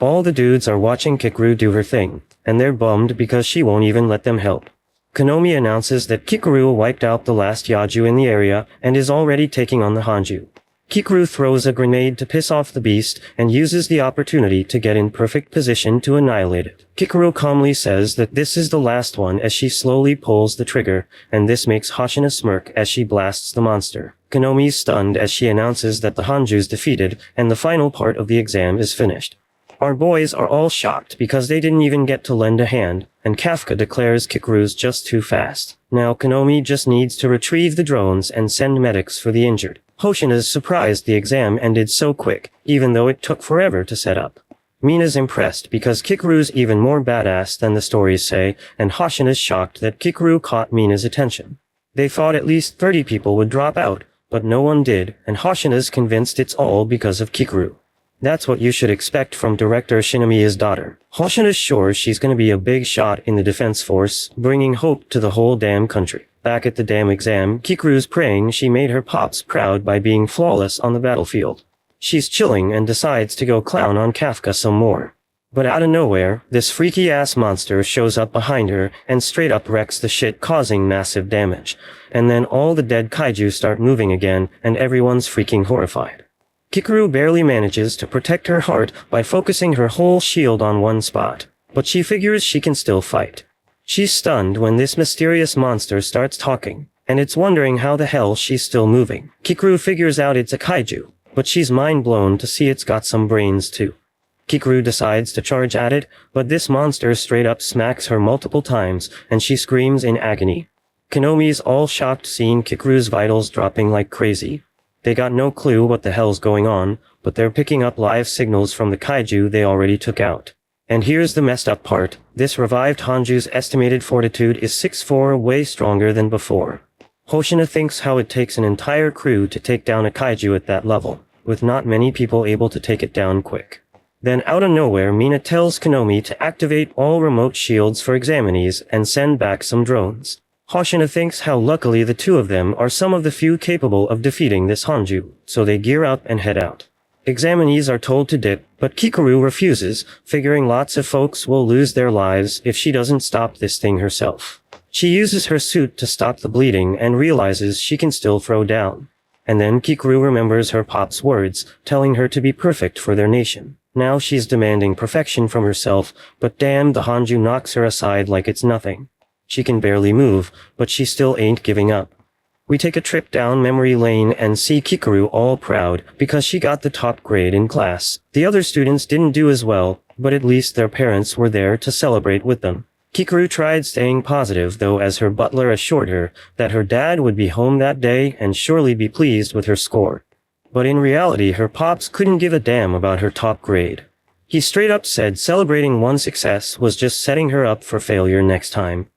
All the dudes are watching Kikaru do her thing, and they're bummed because she won't even let them help. Konomi announces that Kikaru wiped out the last Yaju in the area and is already taking on the Hanju. Kikaru throws a grenade to piss off the beast and uses the opportunity to get in perfect position to annihilate it. Kikaru calmly says that this is the last one as she slowly pulls the trigger, and this makes Hoshina smirk as she blasts the monster. Konomi's stunned as she announces that the Hanju's defeated and the final part of the exam is finished. Our boys are all shocked because they didn't even get to lend a hand, and Kafka declares Kikaru's just too fast. Now Konomi just needs to retrieve the drones and send medics for the injured. Hoshina's surprised the exam ended so quick, even though it took forever to set up. Mina's impressed because Kikaru's even more badass than the stories say, and Hoshina's shocked that Kikaru caught Mina's attention. They thought at least 30 people would drop out, but no one did, and Hoshina's convinced it's all because of Kikaru. That's what you should expect from director Shinomiya's daughter. Hoshina's sure she's gonna be a big shot in the defense force, bringing hope to the whole damn country. Back at the damn exam, Kikaru's praying she made her pops proud by being flawless on the battlefield. She's chilling and decides to go clown on Kafka some more. But out of nowhere, this freaky-ass monster shows up behind her and straight up wrecks the shit, causing massive damage. And then all the dead kaiju start moving again, and everyone's freaking horrified. Kikaru barely manages to protect her heart by focusing her whole shield on one spot, but she figures she can still fight. She's stunned when this mysterious monster starts talking, and it's wondering how the hell she's still moving. Kikaru figures out it's a kaiju, but she's mind-blown to see it's got some brains too. Kikaru decides to charge at it, but this monster straight up smacks her multiple times, and she screams in agony. Konomi's all shocked seeing Kikaru's vitals dropping like crazy. They got no clue what the hell's going on, but they're picking up live signals from the kaiju they already took out. And here's the messed up part, this revived Hanju's estimated fortitude is 6'4", way stronger than before. Hoshina thinks how it takes an entire crew to take down a kaiju at that level, with not many people able to take it down quick. Then out of nowhere, Mina tells Konomi to activate all remote shields for examinees and send back some drones. Hoshina thinks how luckily the two of them are some of the few capable of defeating this Hanju, so they gear up and head out. Examinees are told to dip, but Kikaru refuses, figuring lots of folks will lose their lives if she doesn't stop this thing herself. She uses her suit to stop the bleeding and realizes she can still throw down. And then Kikaru remembers her pop's words, telling her to be perfect for their nation. Now she's demanding perfection from herself, but damn, the Hanju knocks her aside like it's nothing. She can barely move, but she still ain't giving up. We take a trip down memory lane and see Kikaru all proud because she got the top grade in class. The other students didn't do as well, but at least their parents were there to celebrate with them. Kikaru tried staying positive though, as her butler assured her that her dad would be home that day and surely be pleased with her score. But in reality, her pops couldn't give a damn about her top grade. He straight up said celebrating one success was just setting her up for failure next time.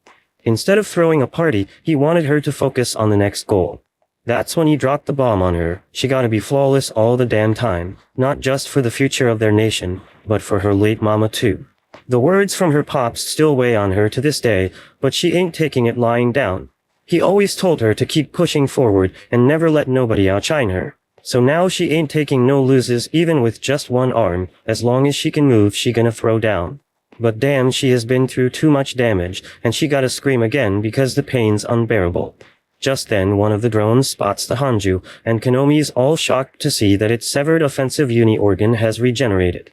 Instead of throwing a party, he wanted her to focus on the next goal. That's when he dropped the bomb on her. She gotta be flawless all the damn time, not just for the future of their nation, but for her late mama too. The words from her pops still weigh on her to this day, but she ain't taking it lying down. He always told her to keep pushing forward and never let nobody outshine her. So now she ain't taking no loses even with just one arm. As long as she can move, she gonna throw down. But damn, she has been through too much damage, and she gotta scream again because the pain's unbearable. Just then one of the drones spots the Hanju, and Konomi's all shocked to see that its severed offensive uni organ has regenerated.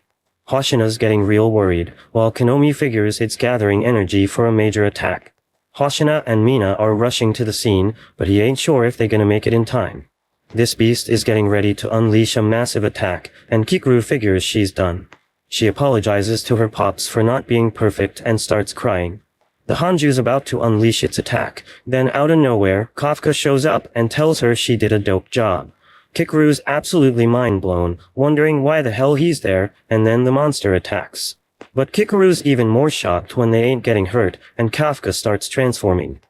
Hoshina's getting real worried, while Konomi figures it's gathering energy for a major attack. Hoshina and Mina are rushing to the scene, but he ain't sure if they're gonna make it in time. This beast is getting ready to unleash a massive attack, and Kikaru figures she's done. She apologizes to her pops for not being perfect and starts crying. The Hanju's about to unleash its attack, then out of nowhere, Kafka shows up and tells her she did a dope job. Kikaru's absolutely mind-blown, wondering why the hell he's there, and then the monster attacks. But Kikaru's even more shocked when they ain't getting hurt, and Kafka starts transforming.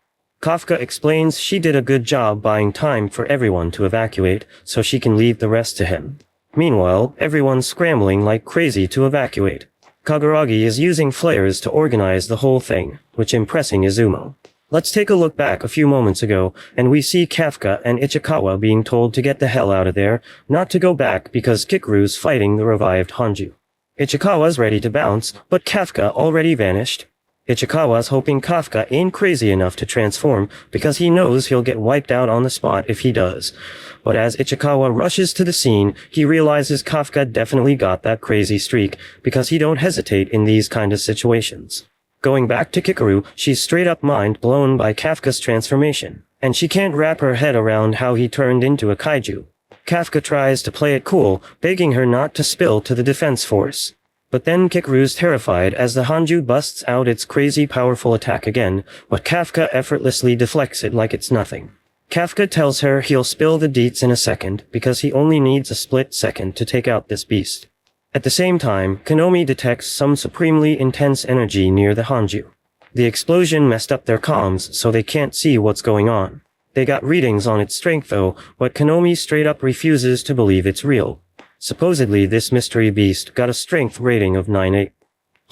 Kafka explains she did a good job buying time for everyone to evacuate, so she can leave the rest to him. Meanwhile, everyone's scrambling like crazy to evacuate. Kaguragi is using flares to organize the whole thing, which impressing Izumo. Let's take a look back a few moments ago, and we see Kafka and Ichikawa being told to get the hell out of there, not to go back because Kikaru's fighting the revived Hanju. Ichikawa's ready to bounce, but Kafka already vanished. Ichikawa's hoping Kafka ain't crazy enough to transform because he knows he'll get wiped out on the spot if he does. But as Ichikawa rushes to the scene, he realizes Kafka definitely got that crazy streak because he don't hesitate in these kind of situations. Going back to Kikaru, she's straight up mind blown by Kafka's transformation, and she can't wrap her head around how he turned into a kaiju. Kafka tries to play it cool, begging her not to spill to the defense force. But then Kikaru's terrified as the Hanju busts out its crazy powerful attack again, but Kafka effortlessly deflects it like it's nothing. Kafka tells her he'll spill the deets in a second because he only needs a split second to take out this beast. At the same time, Konomi detects some supremely intense energy near the Hanju. The explosion messed up their comms, so they can't see what's going on. They got readings on its strength though, but Konomi straight up refuses to believe it's real. Supposedly this mystery beast got a strength rating of 9.8.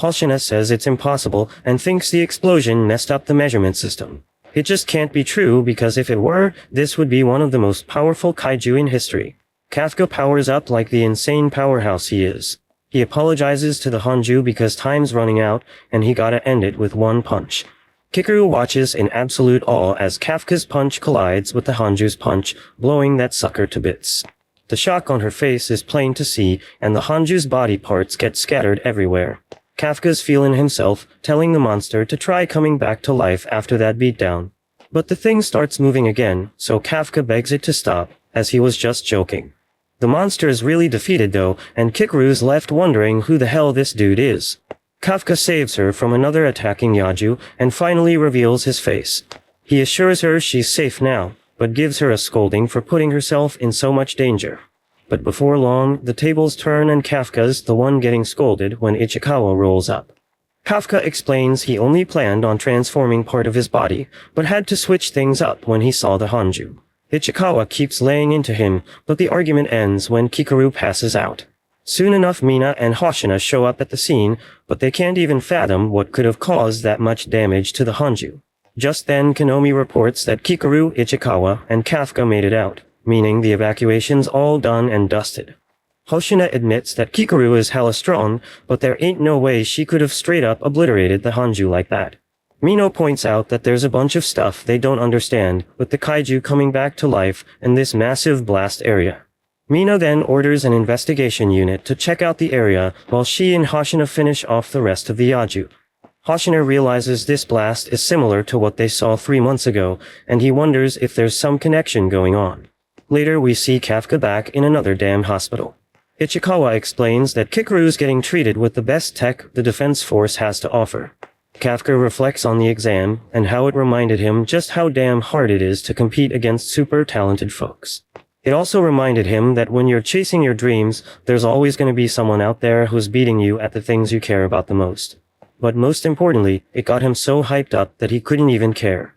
Hoshina says it's impossible and thinks the explosion messed up the measurement system. It just can't be true because if it were, this would be one of the most powerful kaiju in history. Kafka powers up like the insane powerhouse he is. He apologizes to the Hanju because time's running out and he gotta end it with one punch. Kikaru watches in absolute awe as Kafka's punch collides with the Hanju's punch, blowing that sucker to bits. The shock on her face is plain to see, and the Hanju's body parts get scattered everywhere. Kafka's feeling himself, telling the monster to try coming back to life after that beatdown. But the thing starts moving again, so Kafka begs it to stop, as he was just joking. The monster is really defeated though, and Kikaru's left wondering who the hell this dude is. Kafka saves her from another attacking Yaju, and finally reveals his face. He assures her she's safe now, but gives her a scolding for putting herself in so much danger. But before long, the tables turn and Kafka's the one getting scolded when Ichikawa rolls up. Kafka explains he only planned on transforming part of his body, but had to switch things up when he saw the Hanju. Ichikawa keeps laying into him, but the argument ends when Kikaru passes out. Soon enough Mina and Hoshina show up at the scene, but they can't even fathom what could have caused that much damage to the Hanju. Just then Konomi reports that Kikaru, Ichikawa, and Kafka made it out, meaning the evacuation's all done and dusted. Hoshina admits that Kikaru is hella strong, but there ain't no way she could have straight up obliterated the Hanju like that. Mino points out that there's a bunch of stuff they don't understand, with the kaiju coming back to life in this massive blast area. Mina then orders an investigation unit to check out the area while she and Hoshina finish off the rest of the Yaju. Hoshina realizes this blast is similar to what they saw 3 months ago, and he wonders if there's some connection going on. Later we see Kafka back in another damn hospital. Ichikawa explains that Kikaru's getting treated with the best tech the defense force has to offer. Kafka reflects on the exam and how it reminded him just how damn hard it is to compete against super talented folks. It also reminded him that when you're chasing your dreams, there's always going to be someone out there who's beating you at the things you care about the most. But most importantly, it got him so hyped up that he couldn't even care.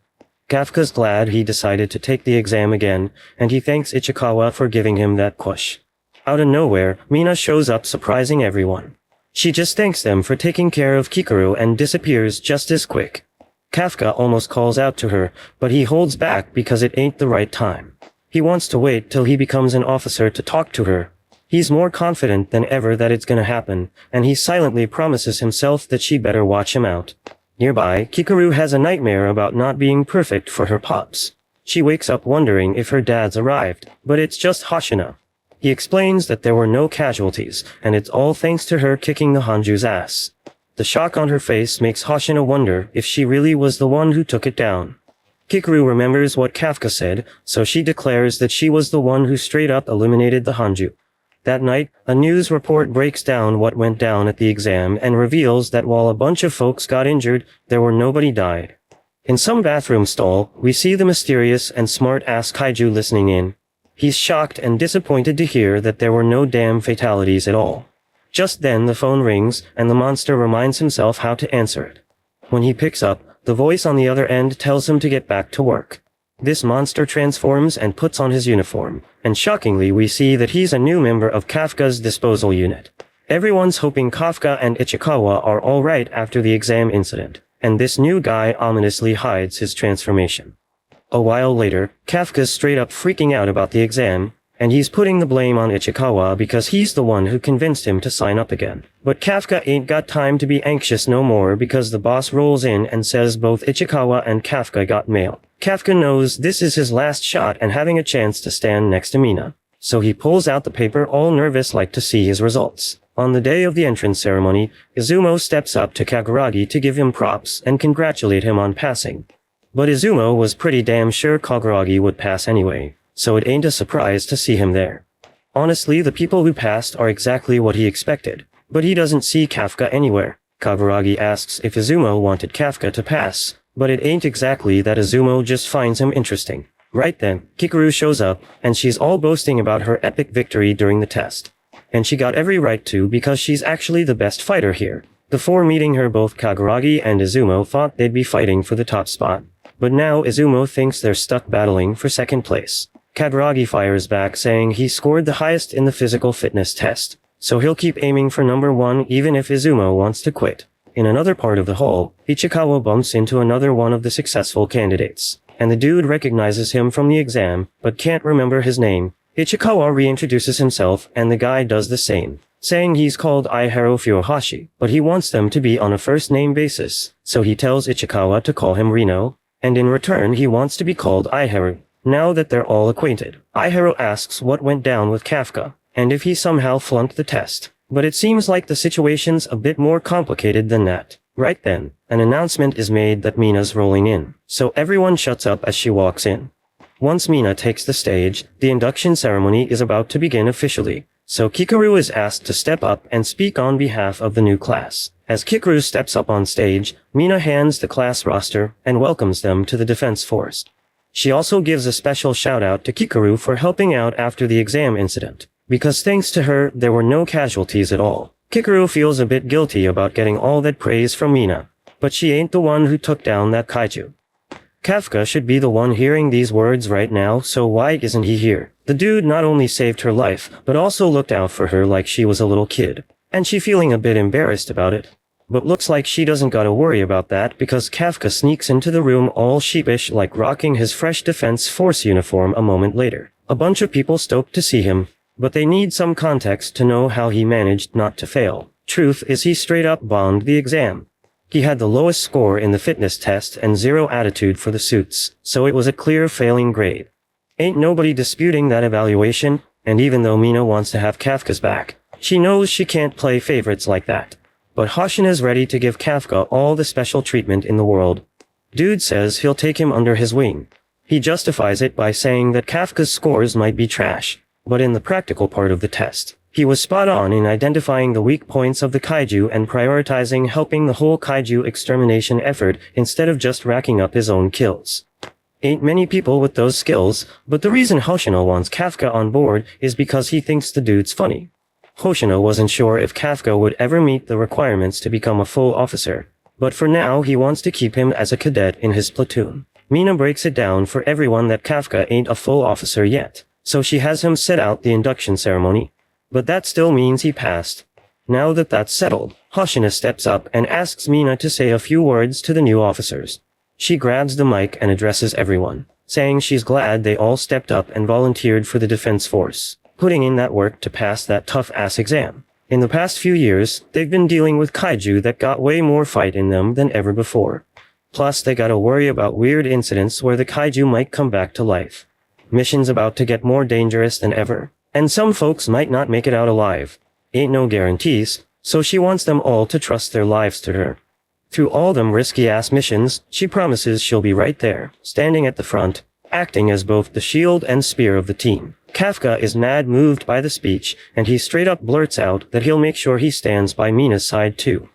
Kafka's glad he decided to take the exam again, and he thanks Ichikawa for giving him that push. Out of nowhere, Mina shows up surprising everyone. She just thanks them for taking care of Kikaru and disappears just as quick. Kafka almost calls out to her, but he holds back because it ain't the right time. He wants to wait till he becomes an officer to talk to her. He's more confident than ever that it's gonna happen, and he silently promises himself that she better watch him out. Nearby, Kikaru has a nightmare about not being perfect for her pops. She wakes up wondering if her dad's arrived, but it's just Hoshina. He explains that there were no casualties, and it's all thanks to her kicking the Hanju's ass. The shock on her face makes Hoshino wonder if she really was the one who took it down. Kikaru remembers what Kafka said, so she declares that she was the one who straight up eliminated the Hanju. That night, a news report breaks down what went down at the exam and reveals that while a bunch of folks got injured, nobody died. In some bathroom stall, we see the mysterious and smart-ass kaiju listening in. He's shocked and disappointed to hear that there were no damn fatalities at all. Just then the phone rings, and the monster reminds himself how to answer it. When he picks up, the voice on the other end tells him to get back to work. This monster transforms and puts on his uniform, and shockingly we see that he's a new member of Kafka's disposal unit. Everyone's hoping Kafka and Ichikawa are alright after the exam incident, and this new guy ominously hides his transformation. A while later, Kafka's straight up freaking out about the exam, and he's putting the blame on Ichikawa because he's the one who convinced him to sign up again. But Kafka ain't got time to be anxious no more because the boss rolls in and says both Ichikawa and Kafka got mail. Kafka knows this is his last shot and having a chance to stand next to Mina. So he pulls out the paper all nervous like to see his results. On the day of the entrance ceremony, Izumo steps up to Kaguragi to give him props and congratulate him on passing. But Izumo was pretty damn sure Kaguragi would pass anyway, so it ain't a surprise to see him there. Honestly, the people who passed are exactly what he expected, but he doesn't see Kafka anywhere. Kaguragi asks if Izumo wanted Kafka to pass, but it ain't exactly that Izumo just finds him interesting. Right then, Kikaru shows up, and she's all boasting about her epic victory during the test. And she got every right to because she's actually the best fighter here. Before meeting her, both Kaguragi and Izumo thought they'd be fighting for the top spot. But now Izumo thinks they're stuck battling for second place. Kaguragi fires back saying he scored the highest in the physical fitness test, so he'll keep aiming for number 1 even if Izumo wants to quit. In another part of the hall, Ichikawa bumps into another one of the successful candidates, and the dude recognizes him from the exam, but can't remember his name. Ichikawa reintroduces himself, and the guy does the same, saying he's called Ihiro Furuhashi, but he wants them to be on a first-name basis, so he tells Ichikawa to call him Rino, and in return he wants to be called Ihiro. Now that they're all acquainted, Ihiro asks what went down with Kafka, and if he somehow flunked the test. But it seems like the situation's a bit more complicated than that. Right then, an announcement is made that Mina's rolling in, so everyone shuts up as she walks in. Once Mina takes the stage, the induction ceremony is about to begin officially, so Kikaru is asked to step up and speak on behalf of the new class. As Kikaru steps up on stage, Mina hands the class roster and welcomes them to the Defense Force. She also gives a special shout-out to Kikaru for helping out after the exam incident, because thanks to her, there were no casualties at all. Kikaru feels a bit guilty about getting all that praise from Mina, but she ain't the one who took down that kaiju. Kafka should be the one hearing these words right now, so why isn't he here? The dude not only saved her life, but also looked out for her like she was a little kid, and she feeling a bit embarrassed about it. But looks like she doesn't gotta worry about that because Kafka sneaks into the room all sheepish like rocking his fresh Defense Force uniform a moment later. A bunch of people stoked to see him, but they need some context to know how he managed not to fail. Truth is he straight up bombed the exam. He had the lowest score in the fitness test and 0 attitude for the suits, so it was a clear failing grade. Ain't nobody disputing that evaluation, and even though Mina wants to have Kafka's back, she knows she can't play favorites like that. But Hoshina's ready to give Kafka all the special treatment in the world. Dude says he'll take him under his wing. He justifies it by saying that Kafka's scores might be trash, but in the practical part of the test, he was spot on in identifying the weak points of the kaiju and prioritizing helping the whole kaiju extermination effort instead of just racking up his own kills. Ain't many people with those skills, but the reason Hoshino wants Kafka on board is because he thinks the dude's funny. Hoshino wasn't sure if Kafka would ever meet the requirements to become a full officer, but for now he wants to keep him as a cadet in his platoon. Mina breaks it down for everyone that Kafka ain't a full officer yet, so she has him sit out the induction ceremony. But that still means he passed. Now that that's settled, Hoshina steps up and asks Mina to say a few words to the new officers. She grabs the mic and addresses everyone, saying she's glad they all stepped up and volunteered for the Defense Force, putting in that work to pass that tough-ass exam. In the past few years, they've been dealing with kaiju that got way more fight in them than ever before. Plus, they gotta worry about weird incidents where the kaiju might come back to life. Missions about to get more dangerous than ever. And some folks might not make it out alive. Ain't no guarantees, so she wants them all to trust their lives to her. Through all them risky-ass missions, she promises she'll be right there, standing at the front, acting as both the shield and spear of the team. Kafka is mad moved by the speech, and he straight up blurts out that he'll make sure he stands by Mina's side too.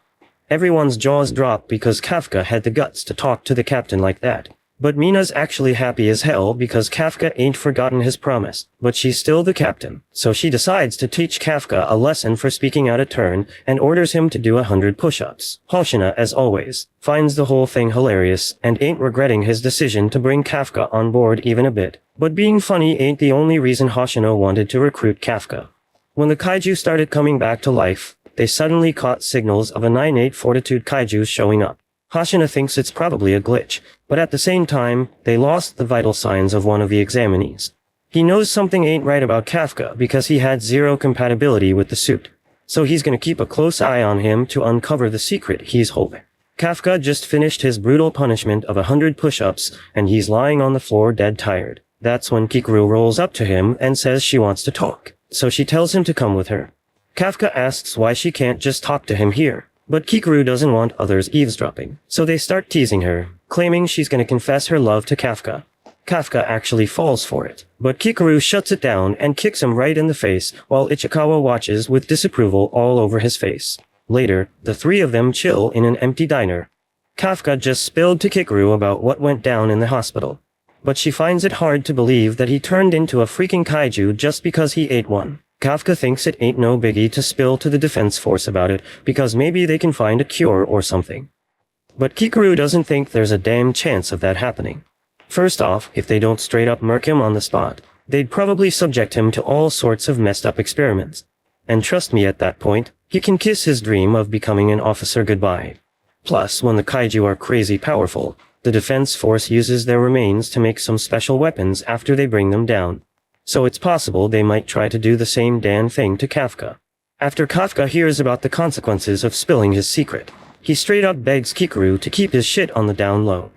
Everyone's jaws drop because Kafka had the guts to talk to the captain like that. But Mina's actually happy as hell because Kafka ain't forgotten his promise, but she's still the captain. So she decides to teach Kafka a lesson for speaking out of turn and orders him to do 100 push-ups. Hoshina, as always, finds the whole thing hilarious and ain't regretting his decision to bring Kafka on board even a bit. But being funny ain't the only reason Hoshina wanted to recruit Kafka. When the kaiju started coming back to life, they suddenly caught signals of a 9-8 fortitude kaiju showing up. Hoshina thinks it's probably a glitch, but at the same time, they lost the vital signs of one of the examinees. He knows something ain't right about Kafka because he had zero compatibility with the suit, so he's gonna keep a close eye on him to uncover the secret he's holding. Kafka just finished his brutal punishment of 100 push-ups, and he's lying on the floor dead tired. That's when Kikaru rolls up to him and says she wants to talk, so she tells him to come with her. Kafka asks why she can't just talk to him here. But Kikaru doesn't want others eavesdropping, so they start teasing her, claiming she's gonna confess her love to Kafka. Kafka actually falls for it, but Kikaru shuts it down and kicks him right in the face while Ichikawa watches with disapproval all over his face. Later, the three of them chill in an empty diner. Kafka just spilled to Kikaru about what went down in the hospital, but she finds it hard to believe that he turned into a freaking kaiju just because he ate one. Kafka thinks it ain't no biggie to spill to the defense force about it, because maybe they can find a cure or something. But Kikaru doesn't think there's a damn chance of that happening. First off, if they don't straight up murk him on the spot, they'd probably subject him to all sorts of messed up experiments. And trust me, at that point, he can kiss his dream of becoming an officer goodbye. Plus, when the kaiju are crazy powerful, the defense force uses their remains to make some special weapons after they bring them down. So it's possible they might try to do the same damn thing to Kafka. After Kafka hears about the consequences of spilling his secret, he straight up begs Kikaru to keep his shit on the down low.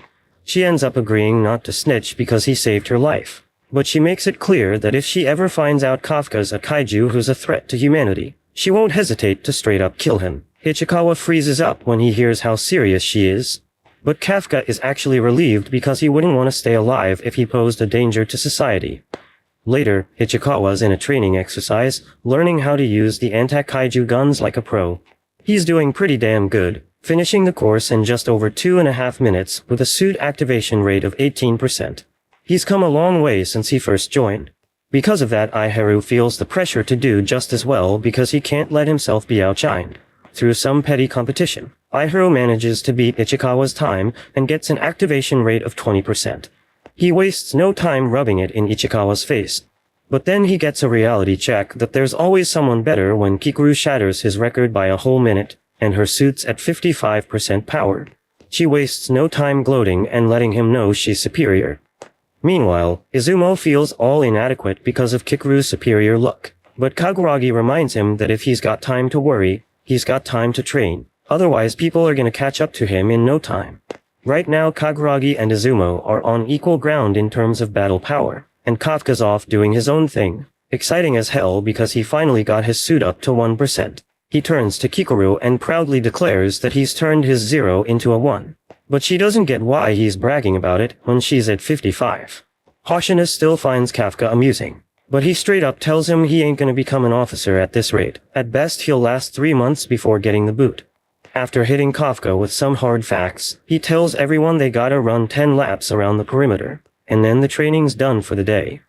She ends up agreeing not to snitch because he saved her life, but she makes it clear that if she ever finds out Kafka's a kaiju who's a threat to humanity, she won't hesitate to straight up kill him. Ichikawa freezes up when he hears how serious she is, but Kafka is actually relieved because he wouldn't want to stay alive if he posed a danger to society. Later, Ichikawa's in a training exercise, learning how to use the anti-kaiju guns like a pro. He's doing pretty damn good, finishing the course in just over 2.5 minutes with a suit activation rate of 18%. He's come a long way since he first joined. Because of that, Aiharu feels the pressure to do just as well because he can't let himself be outshined. Through some petty competition, Aiharu manages to beat Ichikawa's time and gets an activation rate of 20%. He wastes no time rubbing it in Ichikawa's face. But then he gets a reality check that there's always someone better when Kikaru shatters his record by a whole minute, and her suit's at 55% power. She wastes no time gloating and letting him know she's superior. Meanwhile, Izumo feels all inadequate because of Kikaru's superior look. But Kaguragi reminds him that if he's got time to worry, he's got time to train. Otherwise people are gonna catch up to him in no time. Right now Kaguragi and Izumo are on equal ground in terms of battle power, and Kafka's off doing his own thing. Exciting as hell because he finally got his suit up to 1%. He turns to Kikaru and proudly declares that he's turned his 0 into a 1. But she doesn't get why he's bragging about it when she's at 55. Hoshina still finds Kafka amusing, but he straight up tells him he ain't gonna become an officer at this rate. At best he'll last 3 months before getting the boot. After hitting Kafka with some hard facts, he tells everyone they gotta run 10 laps around the perimeter, and then the training's done for the day.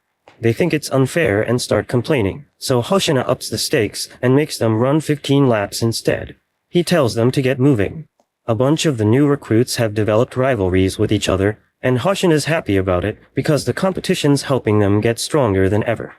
They think it's unfair and start complaining, so Hoshina ups the stakes and makes them run 15 laps instead. He tells them to get moving. A bunch of the new recruits have developed rivalries with each other, and Hoshina's happy about it because the competition's helping them get stronger than ever.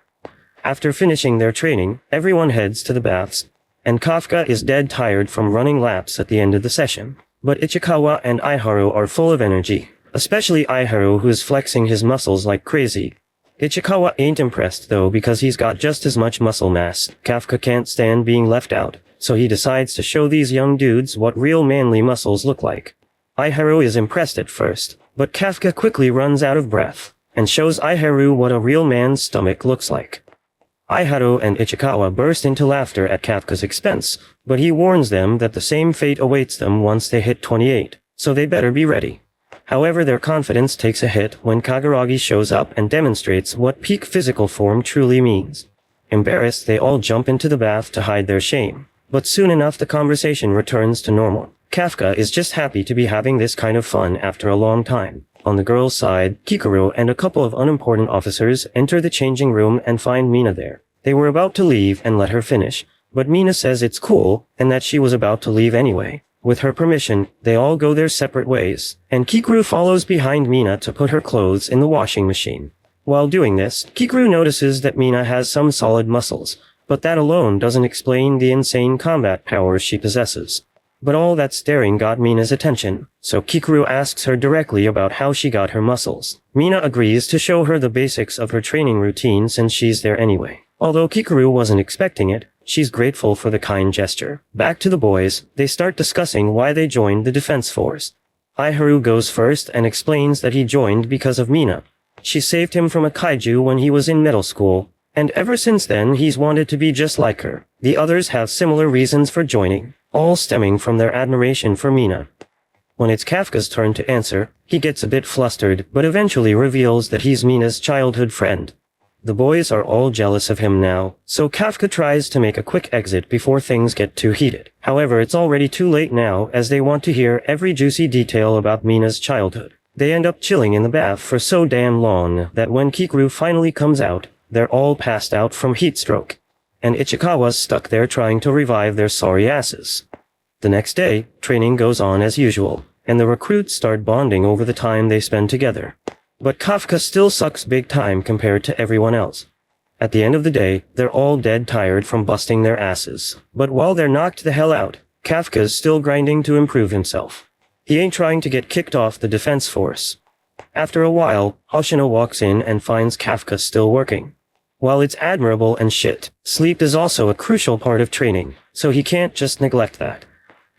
After finishing their training, everyone heads to the baths, and Kafka is dead tired from running laps at the end of the session. But Ichikawa and Aiharu are full of energy, especially Aiharu, who's flexing his muscles like crazy. Ichikawa ain't impressed though because he's got just as much muscle mass. Kafka can't stand being left out, so he decides to show these young dudes what real manly muscles look like. Aiharu is impressed at first, but Kafka quickly runs out of breath, and shows Aiharu what a real man's stomach looks like. Iharu and Ichikawa burst into laughter at Kafka's expense, but he warns them that the same fate awaits them once they hit 28, so they better be ready. However, their confidence takes a hit when Kaguragi shows up and demonstrates what peak physical form truly means. Embarrassed, they all jump into the bath to hide their shame. But soon enough the conversation returns to normal. Kafka is just happy to be having this kind of fun after a long time. On the girls' side, Kikuru and a couple of unimportant officers enter the changing room and find Mina there. They were about to leave and let her finish, but Mina says it's cool and that she was about to leave anyway. With her permission, they all go their separate ways, and Kikuru follows behind Mina to put her clothes in the washing machine. While doing this, Kikuru notices that Mina has some solid muscles, but that alone doesn't explain the insane combat powers she possesses. But all that staring got Mina's attention, so Kikuru asks her directly about how she got her muscles. Mina agrees to show her the basics of her training routine since she's there anyway. Although Kikuru wasn't expecting it, she's grateful for the kind gesture. Back to the boys, they start discussing why they joined the defense force. Iharu goes first and explains that he joined because of Mina. She saved him from a kaiju when he was in middle school, and ever since then he's wanted to be just like her. The others have similar reasons for joining, all stemming from their admiration for Mina. When it's Kafka's turn to answer, he gets a bit flustered but eventually reveals that he's Mina's childhood friend. The boys are all jealous of him now, so Kafka tries to make a quick exit before things get too heated. However, it's already too late now as they want to hear every juicy detail about Mina's childhood. They end up chilling in the bath for so damn long that when Kikuru finally comes out, they're all passed out from heat stroke. And Ichikawa's stuck there trying to revive their sorry asses. The next day, training goes on as usual, and the recruits start bonding over the time they spend together. But Kafka still sucks big time compared to everyone else. At the end of the day, they're all dead tired from busting their asses. But while they're knocked the hell out, Kafka's still grinding to improve himself. He ain't trying to get kicked off the defense force. After a while, Hoshino walks in and finds Kafka still working. While it's admirable and shit, sleep is also a crucial part of training, so he can't just neglect that.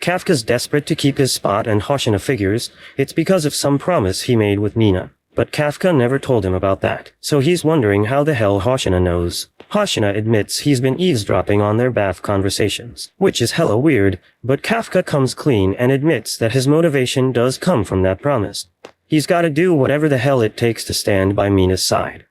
Kafka's desperate to keep his spot and Hoshino figures it's because of some promise he made with Mina. But Kafka never told him about that, so he's wondering how the hell Hoshino knows. Hoshino admits he's been eavesdropping on their bath conversations, which is hella weird, but Kafka comes clean and admits that his motivation does come from that promise. He's gotta do whatever the hell it takes to stand by Mina's side.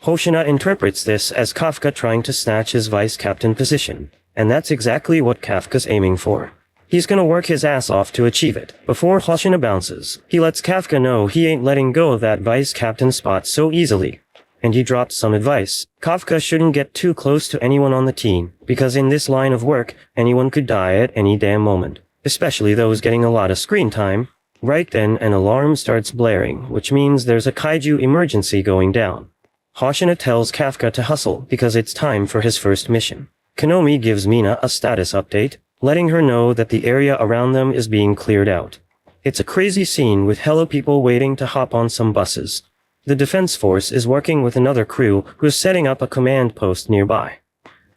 Hoshino interprets this as Kafka trying to snatch his vice captain position, and that's exactly what Kafka's aiming for. He's gonna work his ass off to achieve it. Before Hoshino bounces, he lets Kafka know he ain't letting go of that vice captain spot so easily. And he drops some advice. Kafka shouldn't get too close to anyone on the team, because in this line of work, anyone could die at any damn moment. Especially those getting a lot of screen time. Right then, an alarm starts blaring, which means there's a kaiju emergency going down. Hoshino tells Kafka to hustle because it's time for his first mission. Konomi gives Mina a status update, letting her know that the area around them is being cleared out. It's a crazy scene with hella people waiting to hop on some buses. The defense force is working with another crew who's setting up a command post nearby.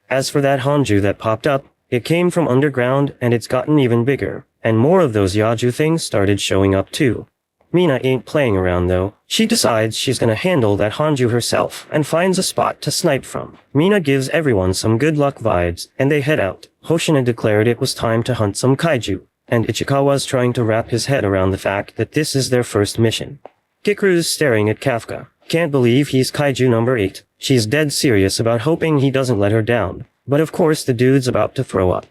As for that Hanju that popped up, it came from underground and it's gotten even bigger, and more of those Yaju things started showing up too. Mina ain't playing around though. She decides she's gonna handle that Hanju herself and finds a spot to snipe from. Mina gives everyone some good luck vibes and they head out. Hoshino declared it was time to hunt some kaiju, and Ichikawa's trying to wrap his head around the fact that this is their first mission. Kikuru's staring at Kafka. Can't believe he's kaiju number 8. She's dead serious about hoping he doesn't let her down. But of course the dude's about to throw up.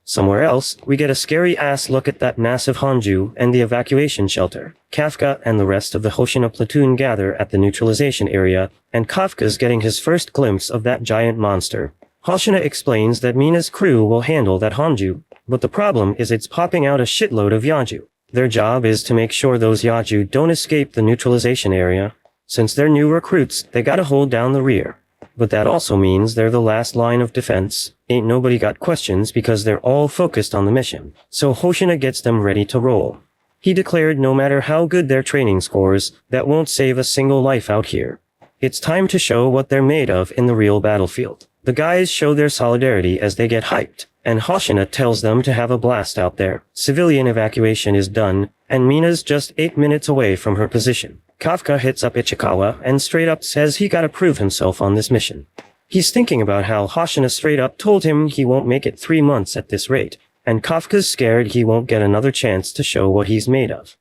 Somewhere else, we get a scary-ass look at that massive Hanju and the evacuation shelter. Kafka and the rest of the Hoshino platoon gather at the neutralization area, and Kafka's getting his first glimpse of that giant monster. Hoshino explains that Mina's crew will handle that Hanju, but the problem is it's popping out a shitload of Yaju. Their job is to make sure those Yaju don't escape the neutralization area. Since they're new recruits, they gotta hold down the rear. But that also means they're the last line of defense. Ain't nobody got questions because they're all focused on the mission. So Hoshino gets them ready to roll. He declared no matter how good their training scores, that won't save a single life out here. It's time to show what they're made of in the real battlefield. The guys show their solidarity as they get hyped, and Hoshino tells them to have a blast out there. Civilian evacuation is done, and Mina's just 8 minutes away from her position. Kafka hits up Ichikawa and straight up says he gotta prove himself on this mission. He's thinking about how Hoshina straight up told him he won't make it 3 months at this rate, and Kafka's scared he won't get another chance to show what he's made of.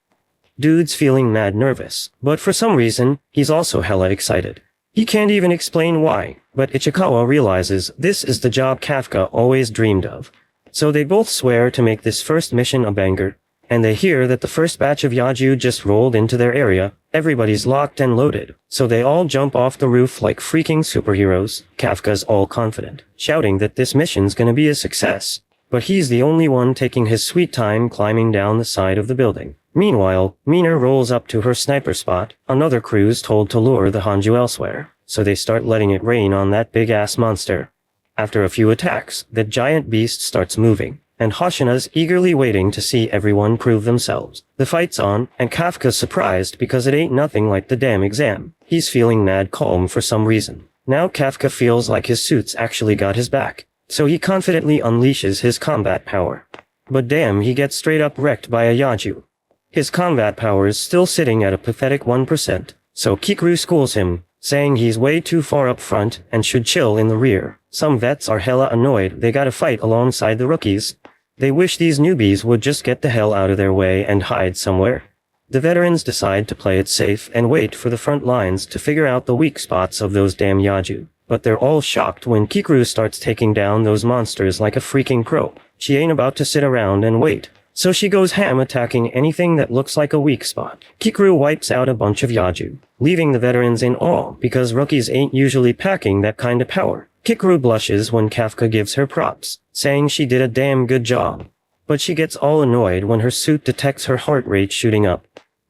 Dude's feeling mad nervous, but for some reason, he's also hella excited. He can't even explain why, but Ichikawa realizes this is the job Kafka always dreamed of. So they both swear to make this first mission a banger, and they hear that the first batch of Yaju just rolled into their area. Everybody's locked and loaded, so they all jump off the roof like freaking superheroes. Kafka's all confident, shouting that this mission's gonna be a success. But he's the only one taking his sweet time climbing down the side of the building. Meanwhile, Mina rolls up to her sniper spot. Another crew's told to lure the Hanju elsewhere, so they start letting it rain on that big-ass monster. After a few attacks, the giant beast starts moving, and Hoshina's eagerly waiting to see everyone prove themselves. The fight's on, and Kafka's surprised because it ain't nothing like the damn exam. He's feeling mad calm for some reason. Now Kafka feels like his suit's actually got his back, so he confidently unleashes his combat power. But damn, he gets straight up wrecked by a Yaju. His combat power is still sitting at a pathetic 1%, so Kikru schools him, saying he's way too far up front and should chill in the rear. Some vets are hella annoyed they gotta fight alongside the rookies. They wish these newbies would just get the hell out of their way and hide somewhere. The veterans decide to play it safe and wait for the front lines to figure out the weak spots of those damn Yaju. But they're all shocked when Kikru starts taking down those monsters like a freaking pro. She ain't about to sit around and wait, so she goes ham attacking anything that looks like a weak spot. Kikru wipes out a bunch of Yaju, leaving the veterans in awe because rookies ain't usually packing that kind of power. Kikru blushes when Kafka gives her props, saying she did a damn good job. But she gets all annoyed when her suit detects her heart rate shooting up.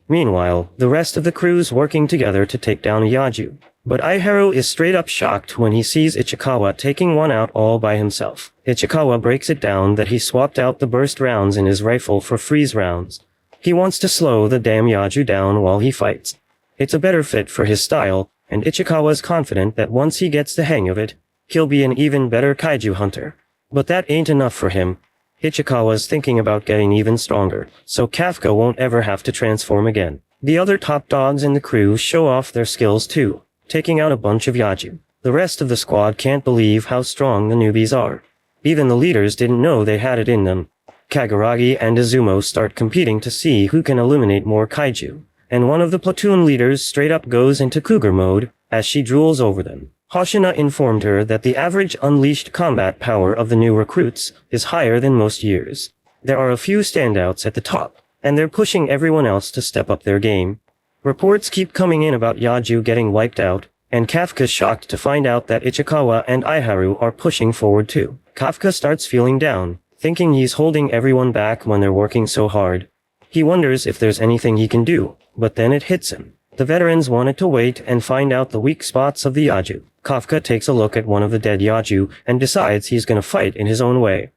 Meanwhile, the rest of the crew's working together to take down a Yaju. But Aiharu is straight up shocked when he sees Ichikawa taking one out all by himself. Ichikawa breaks it down that he swapped out the burst rounds in his rifle for freeze rounds. He wants to slow the damn Yaju down while he fights. It's a better fit for his style, and Ichikawa's confident that once he gets the hang of it, he'll be an even better kaiju hunter. But that ain't enough for him. Ichikawa's thinking about getting even stronger, so Kafka won't ever have to transform again. The other top dogs in the crew show off their skills too, taking out a bunch of Yaju. The rest of the squad can't believe how strong the newbies are. Even the leaders didn't know they had it in them. Kaguragi and Izumo start competing to see who can eliminate more kaiju, and one of the platoon leaders straight up goes into cougar mode as she drools over them. Hoshina informed her that the average unleashed combat power of the new recruits is higher than most years. There are a few standouts at the top, and they're pushing everyone else to step up their game. Reports keep coming in about Yaju getting wiped out, and Kafka's shocked to find out that Ichikawa and Aiharu are pushing forward too. Kafka starts feeling down, thinking he's holding everyone back when they're working so hard. He wonders if there's anything he can do, but then it hits him. The veterans wanted to wait and find out the weak spots of the Yaju. Kafka takes a look at one of the dead Yaju and decides he's gonna fight in his own way.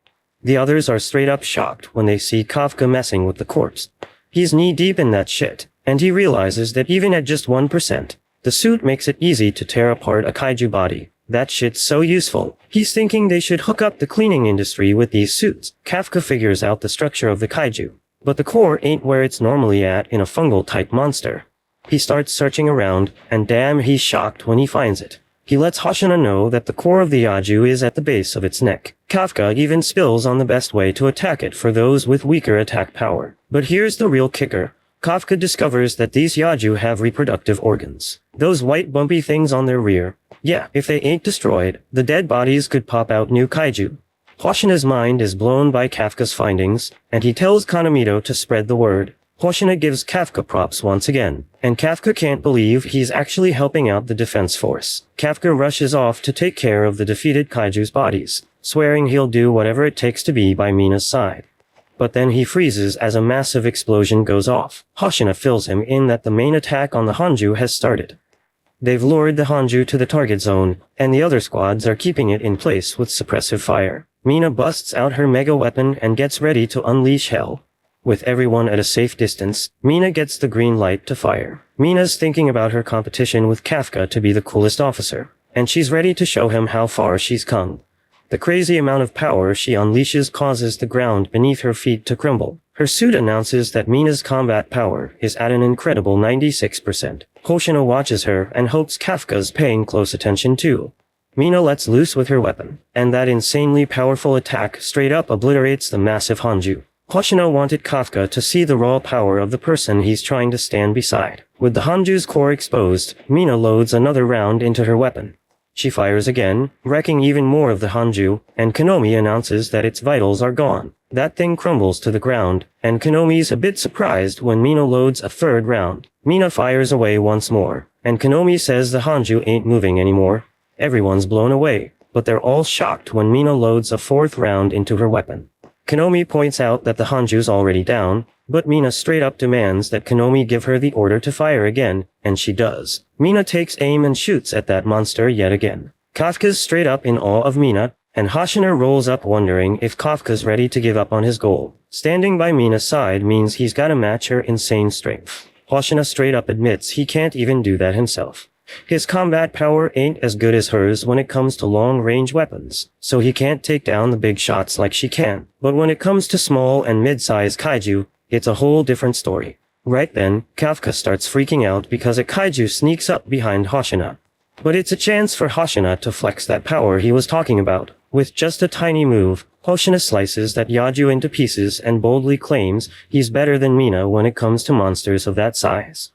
The others are straight up shocked when they see Kafka messing with the corpse. He's knee-deep in that shit, and he realizes that even at just 1%, the suit makes it easy to tear apart a kaiju body. That shit's so useful. He's thinking they should hook up the cleaning industry with these suits. Kafka figures out the structure of the kaiju, but the core ain't where it's normally at in a fungal-type monster. He starts searching around, and damn, he's shocked when he finds it. He lets Hoshina know that the core of the Yaju is at the base of its neck. Kafka even spills on the best way to attack it for those with weaker attack power. But here's the real kicker. Kafka discovers that these Yaju have reproductive organs. Those white bumpy things on their rear. Yeah, if they ain't destroyed, the dead bodies could pop out new kaiju. Hoshina's mind is blown by Kafka's findings, and he tells Kanamito to spread the word. Hoshina gives Kafka props once again, and Kafka can't believe he's actually helping out the defense force. Kafka rushes off to take care of the defeated kaiju's bodies, swearing he'll do whatever it takes to be by Mina's side. But then he freezes as a massive explosion goes off. Hoshina fills him in that the main attack on the Hanju has started. They've lured the Hanju to the target zone, and the other squads are keeping it in place with suppressive fire. Mina busts out her mega weapon and gets ready to unleash hell. With everyone at a safe distance, Mina gets the green light to fire. Mina's thinking about her competition with Kafka to be the coolest officer, and she's ready to show him how far she's come. The crazy amount of power she unleashes causes the ground beneath her feet to crumble. Her suit announces that Mina's combat power is at an incredible 96%. Hoshina watches her and hopes Kafka's paying close attention too. Mina lets loose with her weapon, and that insanely powerful attack straight up obliterates the massive Hanju. Hoshino wanted Kafka to see the raw power of the person he's trying to stand beside. With the Hanju's core exposed, Mina loads another round into her weapon. She fires again, wrecking even more of the Hanju, and Konomi announces that its vitals are gone. That thing crumbles to the ground, and Konomi's a bit surprised when Mina loads a third round. Mina fires away once more, and Konomi says the Hanju ain't moving anymore. Everyone's blown away, but they're all shocked when Mina loads a fourth round into her weapon. Konomi points out that the Hanju's already down, but Mina straight up demands that Konomi give her the order to fire again, and she does. Mina takes aim and shoots at that monster yet again. Kafka's straight up in awe of Mina, and Hoshino rolls up wondering if Kafka's ready to give up on his goal. Standing by Mina's side means he's gotta match her insane strength. Hoshino straight up admits he can't even do that himself. His combat power ain't as good as hers when it comes to long-range weapons, so he can't take down the big shots like she can. But when it comes to small and mid-sized kaiju, it's a whole different story. Right then, Kafka starts freaking out because a kaiju sneaks up behind Hoshino. But it's a chance for Hoshino to flex that power he was talking about. With just a tiny move, Hoshino slices that Yaju into pieces and boldly claims he's better than Mina when it comes to monsters of that size.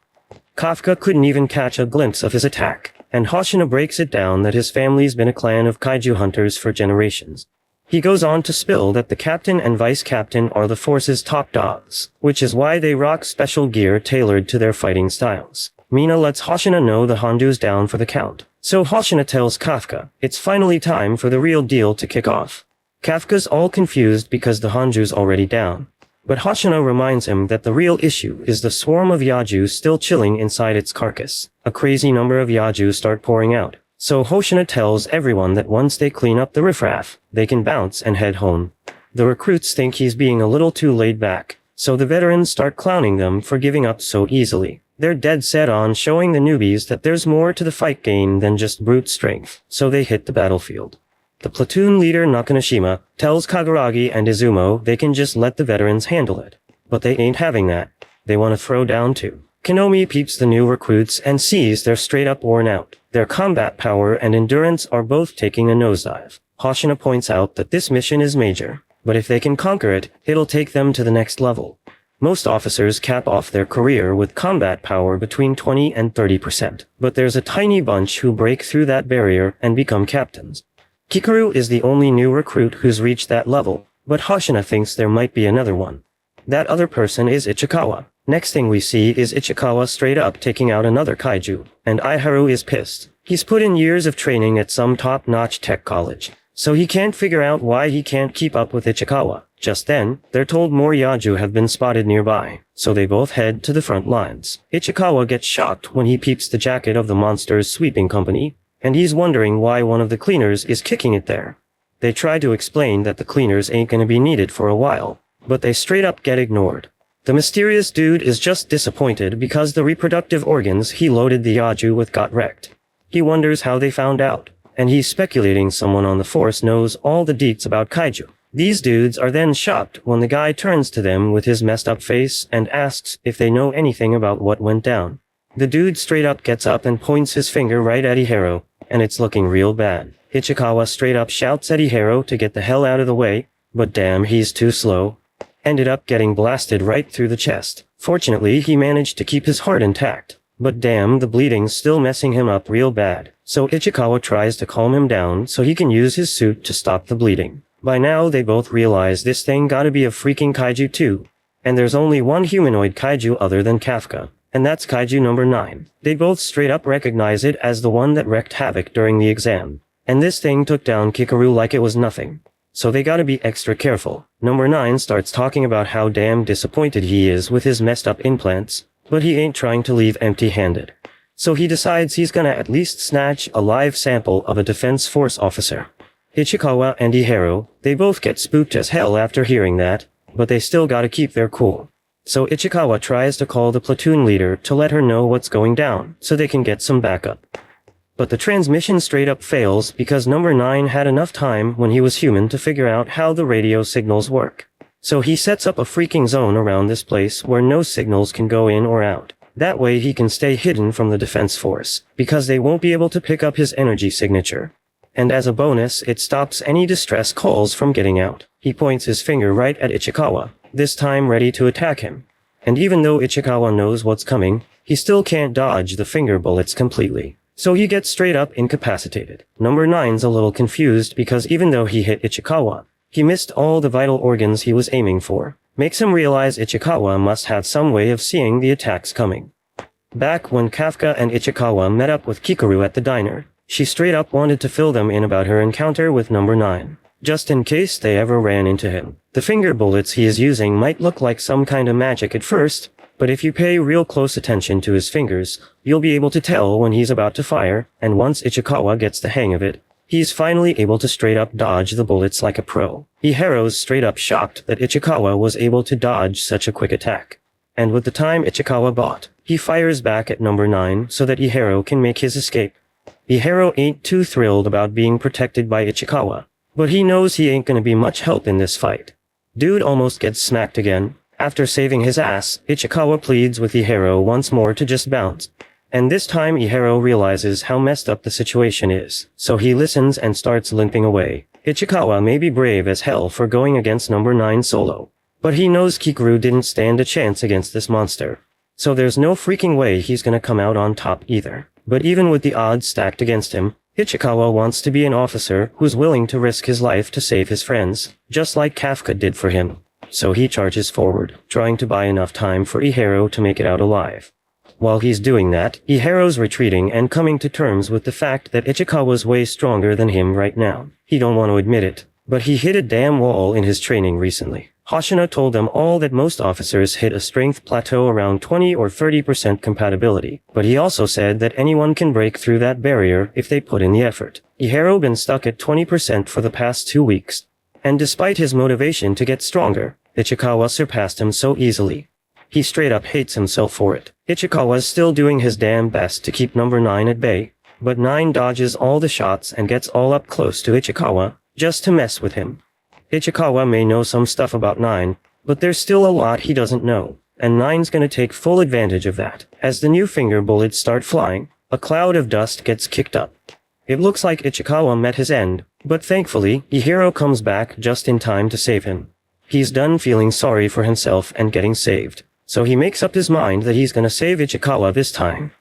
Kafka couldn't even catch a glimpse of his attack, and Hoshino breaks it down that his family's been a clan of kaiju hunters for generations. He goes on to spill that the captain and vice captain are the force's top dogs, which is why they rock special gear tailored to their fighting styles. Mina lets Hoshino know the Hanju's down for the count, so Hoshino tells Kafka it's finally time for the real deal to kick off. Kafka's all confused because the Hanju's already down. But Hoshino reminds him that the real issue is the swarm of Yaju still chilling inside its carcass. A crazy number of Yaju start pouring out. So Hoshino tells everyone that once they clean up the riffraff, they can bounce and head home. The recruits think he's being a little too laid back, so the veterans start clowning them for giving up so easily. They're dead set on showing the newbies that there's more to the fight game than just brute strength, so they hit the battlefield. The platoon leader Nakanoshima tells Kaguragi and Izumo they can just let the veterans handle it. But they ain't having that. They want to throw down too. Konomi peeps the new recruits and sees they're straight up worn out. Their combat power and endurance are both taking a nosedive. Hoshino points out that this mission is major, but if they can conquer it, it'll take them to the next level. Most officers cap off their career with combat power between 20 and 30%, but there's a tiny bunch who break through that barrier and become captains. Kikaru is the only new recruit who's reached that level, but Hoshino thinks there might be another one. That other person is Ichikawa. Next thing we see is Ichikawa straight up taking out another kaiju, and Iharu is pissed. He's put in years of training at some top-notch tech college, so he can't figure out why he can't keep up with Ichikawa. Just then, they're told more Yaju have been spotted nearby, so they both head to the front lines. Ichikawa gets shocked when he peeps the jacket of the monster's sweeping company, and he's wondering why one of the cleaners is kicking it there. They try to explain that the cleaners ain't gonna be needed for a while, but they straight up get ignored. The mysterious dude is just disappointed because the reproductive organs he loaded the Yaju with got wrecked. He wonders how they found out, and he's speculating someone on the force knows all the deets about kaiju. These dudes are then shocked when the guy turns to them with his messed up face and asks if they know anything about what went down. The dude straight up gets up and points his finger right at Iharo, and it's looking real bad. Ichikawa straight up shouts at Iharo to get the hell out of the way, but damn, he's too slow. Ended up getting blasted right through the chest. Fortunately, he managed to keep his heart intact, but damn, the bleeding's still messing him up real bad. So Ichikawa tries to calm him down so he can use his suit to stop the bleeding. By now, they both realize this thing gotta be a freaking kaiju too, and there's only one humanoid kaiju other than Kafka. And that's kaiju number 9. They both straight up recognize it as the one that wreaked havoc during the exam. And this thing took down Kikaru like it was nothing. So they gotta be extra careful. Number 9 starts talking about how damn disappointed he is with his messed up implants, but he ain't trying to leave empty-handed. So he decides he's gonna at least snatch a live sample of a defense force officer. Ichikawa and Iharo, they both get spooked as hell after hearing that, but they still gotta keep their cool. So Ichikawa tries to call the platoon leader to let her know what's going down, so they can get some backup. But the transmission straight up fails because number 9 had enough time when he was human to figure out how the radio signals work. So he sets up a freaking zone around this place where no signals can go in or out. That way he can stay hidden from the defense force, because they won't be able to pick up his energy signature. and as a bonus, it stops any distress calls from getting out. He points his finger right at Ichikawa, this time ready to attack him. And even though Ichikawa knows what's coming, he still can't dodge the finger bullets completely. So he gets straight up incapacitated. Number 9's a little confused because even though he hit Ichikawa, he missed all the vital organs he was aiming for. Makes him realize Ichikawa must have some way of seeing the attacks coming. Back when Kafka and Ichikawa met up with Kikoru at the diner, she straight up wanted to fill them in about her encounter with number 9. Just in case they ever ran into him. The finger bullets he is using might look like some kind of magic at first, but if you pay real close attention to his fingers, you'll be able to tell when he's about to fire, and once Ichikawa gets the hang of it, he's finally able to straight up dodge the bullets like a pro. Ihero's straight up shocked that Ichikawa was able to dodge such a quick attack. And with the time Ichikawa bought, he fires back at number 9 so that Ihero can make his escape. Ihero ain't too thrilled about being protected by Ichikawa, but he knows he ain't gonna be much help in this fight. Dude almost gets smacked again. After saving his ass, Ichikawa pleads with Ihero once more to just bounce. And this time Ihero realizes how messed up the situation is, so he listens and starts limping away. Ichikawa may be brave as hell for going against number 9 solo, but he knows Kikoru didn't stand a chance against this monster. So there's no freaking way he's gonna come out on top either. But even with the odds stacked against him, Ichikawa wants to be an officer who's willing to risk his life to save his friends, just like Kafka did for him. So he charges forward, trying to buy enough time for Ihero to make it out alive. While he's doing that, Ihero's retreating and coming to terms with the fact that Ichikawa's way stronger than him right now. He don't want to admit it, but he hit a damn wall in his training recently. Hoshina told them all that most officers hit a strength plateau around 20 or 30% compatibility, but he also said that anyone can break through that barrier if they put in the effort. Ihero been stuck at 20% for the past 2 weeks, and despite his motivation to get stronger, Ichikawa surpassed him so easily. He straight up hates himself for it. Ichikawa's still doing his damn best to keep number 9 at bay, but 9 dodges all the shots and gets all up close to Ichikawa, just to mess with him. Ichikawa may know some stuff about 9, but there's still a lot he doesn't know, and 9's gonna take full advantage of that. As the new finger bullets start flying, a cloud of dust gets kicked up. It looks like Ichikawa met his end, but thankfully, Ihero comes back just in time to save him. He's done feeling sorry for himself and getting saved, so he makes up his mind that he's gonna save Ichikawa this time.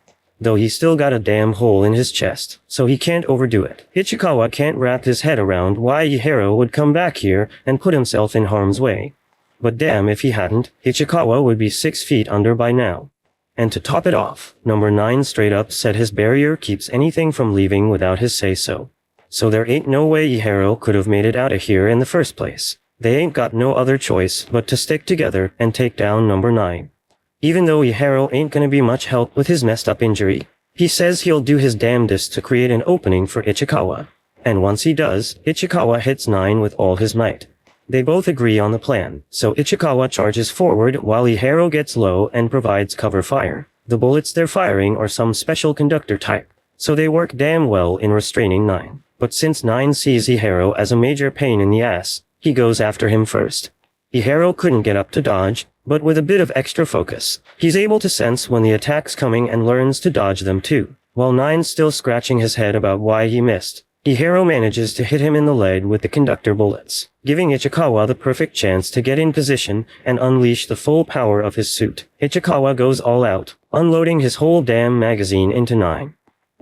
Though he's still got a damn hole in his chest, so he can't overdo it. Ichikawa can't wrap his head around why Ihero would come back here and put himself in harm's way. But damn if he hadn't, Ichikawa would be 6 feet under by now. And to top it off, number 9 straight up said his barrier keeps anything from leaving without his say-so. So there ain't no way Ihero could have made it out of here in the first place. They ain't got no other choice but to stick together and take down number 9. Even though Ihero ain't gonna be much help with his messed up injury, he says he'll do his damnedest to create an opening for Ichikawa. And once he does, Ichikawa hits 9 with all his might. They both agree on the plan, so Ichikawa charges forward while Ihero gets low and provides cover fire. The bullets they're firing are some special conductor type, so they work damn well in restraining 9. But since 9 sees Ihero as a major pain in the ass, he goes after him first. Ihero couldn't get up to dodge, but with a bit of extra focus, he's able to sense when the attack's coming and learns to dodge them too. While 9's still scratching his head about why he missed, Ihero manages to hit him in the leg with the conductor bullets, giving Ichikawa the perfect chance to get in position and unleash the full power of his suit. Ichikawa goes all out, unloading his whole damn magazine into 9.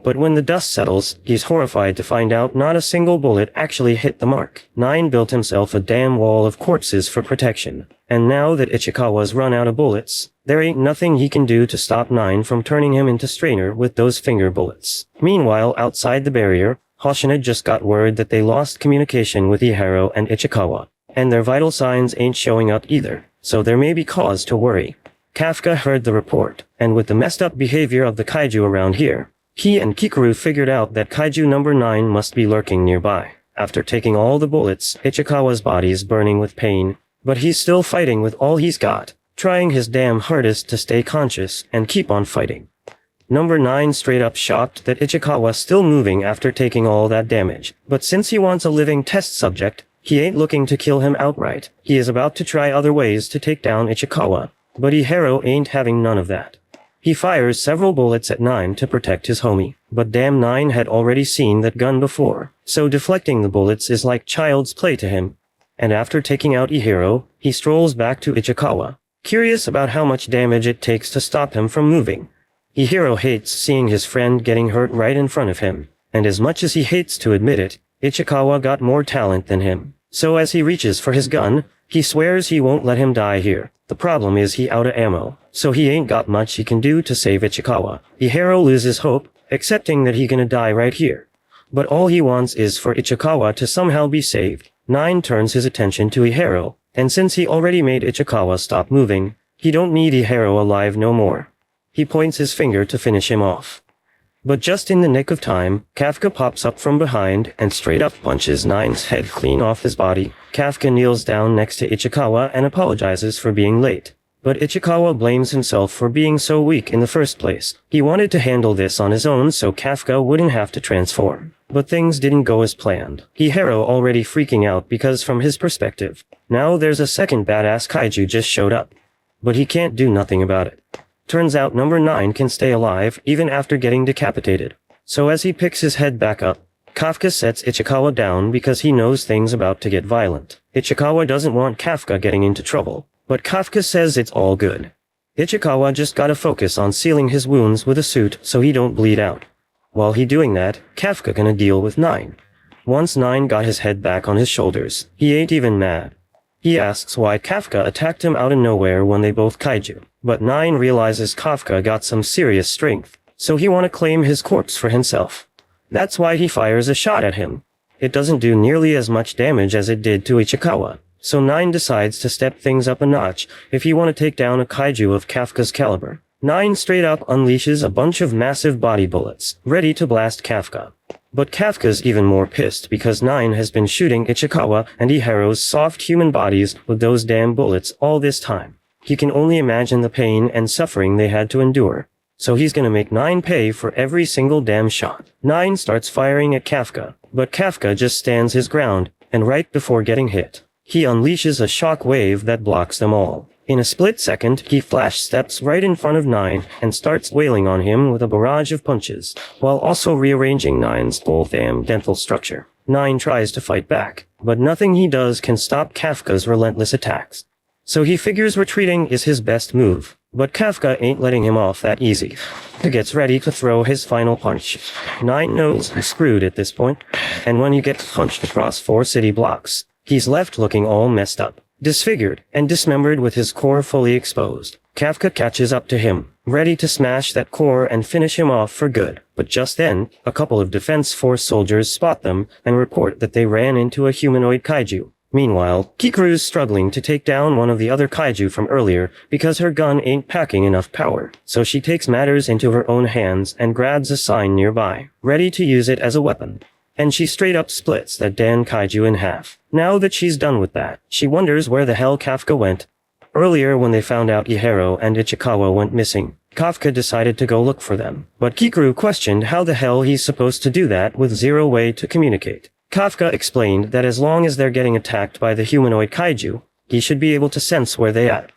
But when the dust settles, he's horrified to find out not a single bullet actually hit the mark. 9 built himself a damn wall of corpses for protection, and now that Ichikawa's run out of bullets, there ain't nothing he can do to stop 9 from turning him into strainer with those finger bullets. Meanwhile, outside the barrier, Hoshina just got word that they lost communication with Ihero and Ichikawa, and their vital signs ain't showing up either, so there may be cause to worry. Kafka heard the report, and with the messed up behavior of the kaiju around here, he and Kikoru figured out that kaiju number 9 must be lurking nearby. After taking all the bullets, Ichikawa's body's burning with pain, but he's still fighting with all he's got, trying his damn hardest to stay conscious and keep on fighting. Number 9 straight up shocked that Ichikawa's still moving after taking all that damage, but since he wants a living test subject, he ain't looking to kill him outright. He is about to try other ways to take down Ichikawa, but Ihero ain't having none of that. He fires several bullets at 9 to protect his homie, but damn 9 had already seen that gun before, so deflecting the bullets is like child's play to him. And after taking out Ihiro, he strolls back to Ichikawa, curious about how much damage it takes to stop him from moving. Ihiro hates seeing his friend getting hurt right in front of him, and as much as he hates to admit it, Ichikawa got more talent than him. So as he reaches for his gun, he swears he won't let him die here. The problem is he outta ammo, so he ain't got much he can do to save Ichikawa. Ihiro loses hope, accepting that he gonna die right here. But all he wants is for Ichikawa to somehow be saved. 9 turns his attention to Ihiro, and since he already made Ichikawa stop moving, he don't need Ihiro alive no more. He points his finger to finish him off. But just in the nick of time, Kafka pops up from behind and straight up punches 9's head clean off his body. Kafka kneels down next to Ichikawa and apologizes for being late. But Ichikawa blames himself for being so weak in the first place. He wanted to handle this on his own so Kafka wouldn't have to transform. But things didn't go as planned. Ihiro already freaking out because from his perspective, now there's a second badass kaiju just showed up. But he can't do nothing about it. Turns out number 9 can stay alive even after getting decapitated. So as he picks his head back up, Kafka sets Ichikawa down because he knows things about to get violent. Ichikawa doesn't want Kafka getting into trouble, but Kafka says it's all good. Ichikawa just gotta focus on sealing his wounds with a suit so he don't bleed out. While he doing that, Kafka gonna deal with 9. Once 9 got his head back on his shoulders, he ain't even mad. He asks why Kafka attacked him out of nowhere when they both kaiju. But 9 realizes Kafka got some serious strength, so he wanna claim his corpse for himself. That's why he fires a shot at him. It doesn't do nearly as much damage as it did to Ichikawa, so 9 decides to step things up a notch if he wanna take down a kaiju of Kafka's caliber. 9 straight up unleashes a bunch of massive body bullets, ready to blast Kafka. But Kafka's even more pissed because 9 has been shooting Ichikawa and Ihiro's soft human bodies with those damn bullets all this time. He can only imagine the pain and suffering they had to endure. So he's gonna make 9 pay for every single damn shot. 9 starts firing at Kafka, but Kafka just stands his ground, and right before getting hit, he unleashes a shock wave that blocks them all. In a split second, he flash steps right in front of 9 and starts wailing on him with a barrage of punches, while also rearranging 9's whole damn dental structure. 9 tries to fight back, but nothing he does can stop Kafka's relentless attacks. So he figures retreating is his best move, but Kafka ain't letting him off that easy. He gets ready to throw his final punch. 9 knows he's screwed at this point, and when he gets punched across 4 city blocks, he's left looking all messed up, disfigured, and dismembered with his core fully exposed. Kafka catches up to him, ready to smash that core and finish him off for good. But just then, a couple of Defense Force soldiers spot them and report that they ran into a humanoid kaiju. Meanwhile, Kikuru's struggling to take down one of the other kaiju from earlier because her gun ain't packing enough power. So she takes matters into her own hands and grabs a sign nearby, ready to use it as a weapon. And she straight up splits that damn kaiju in half. Now that she's done with that, she wonders where the hell Kafka went. Earlier when they found out Ihiro and Ichikawa went missing, Kafka decided to go look for them. But Kikuru questioned how the hell he's supposed to do that with zero way to communicate. Kafka explained that as long as they're getting attacked by the humanoid kaiju, he should be able to sense where they are.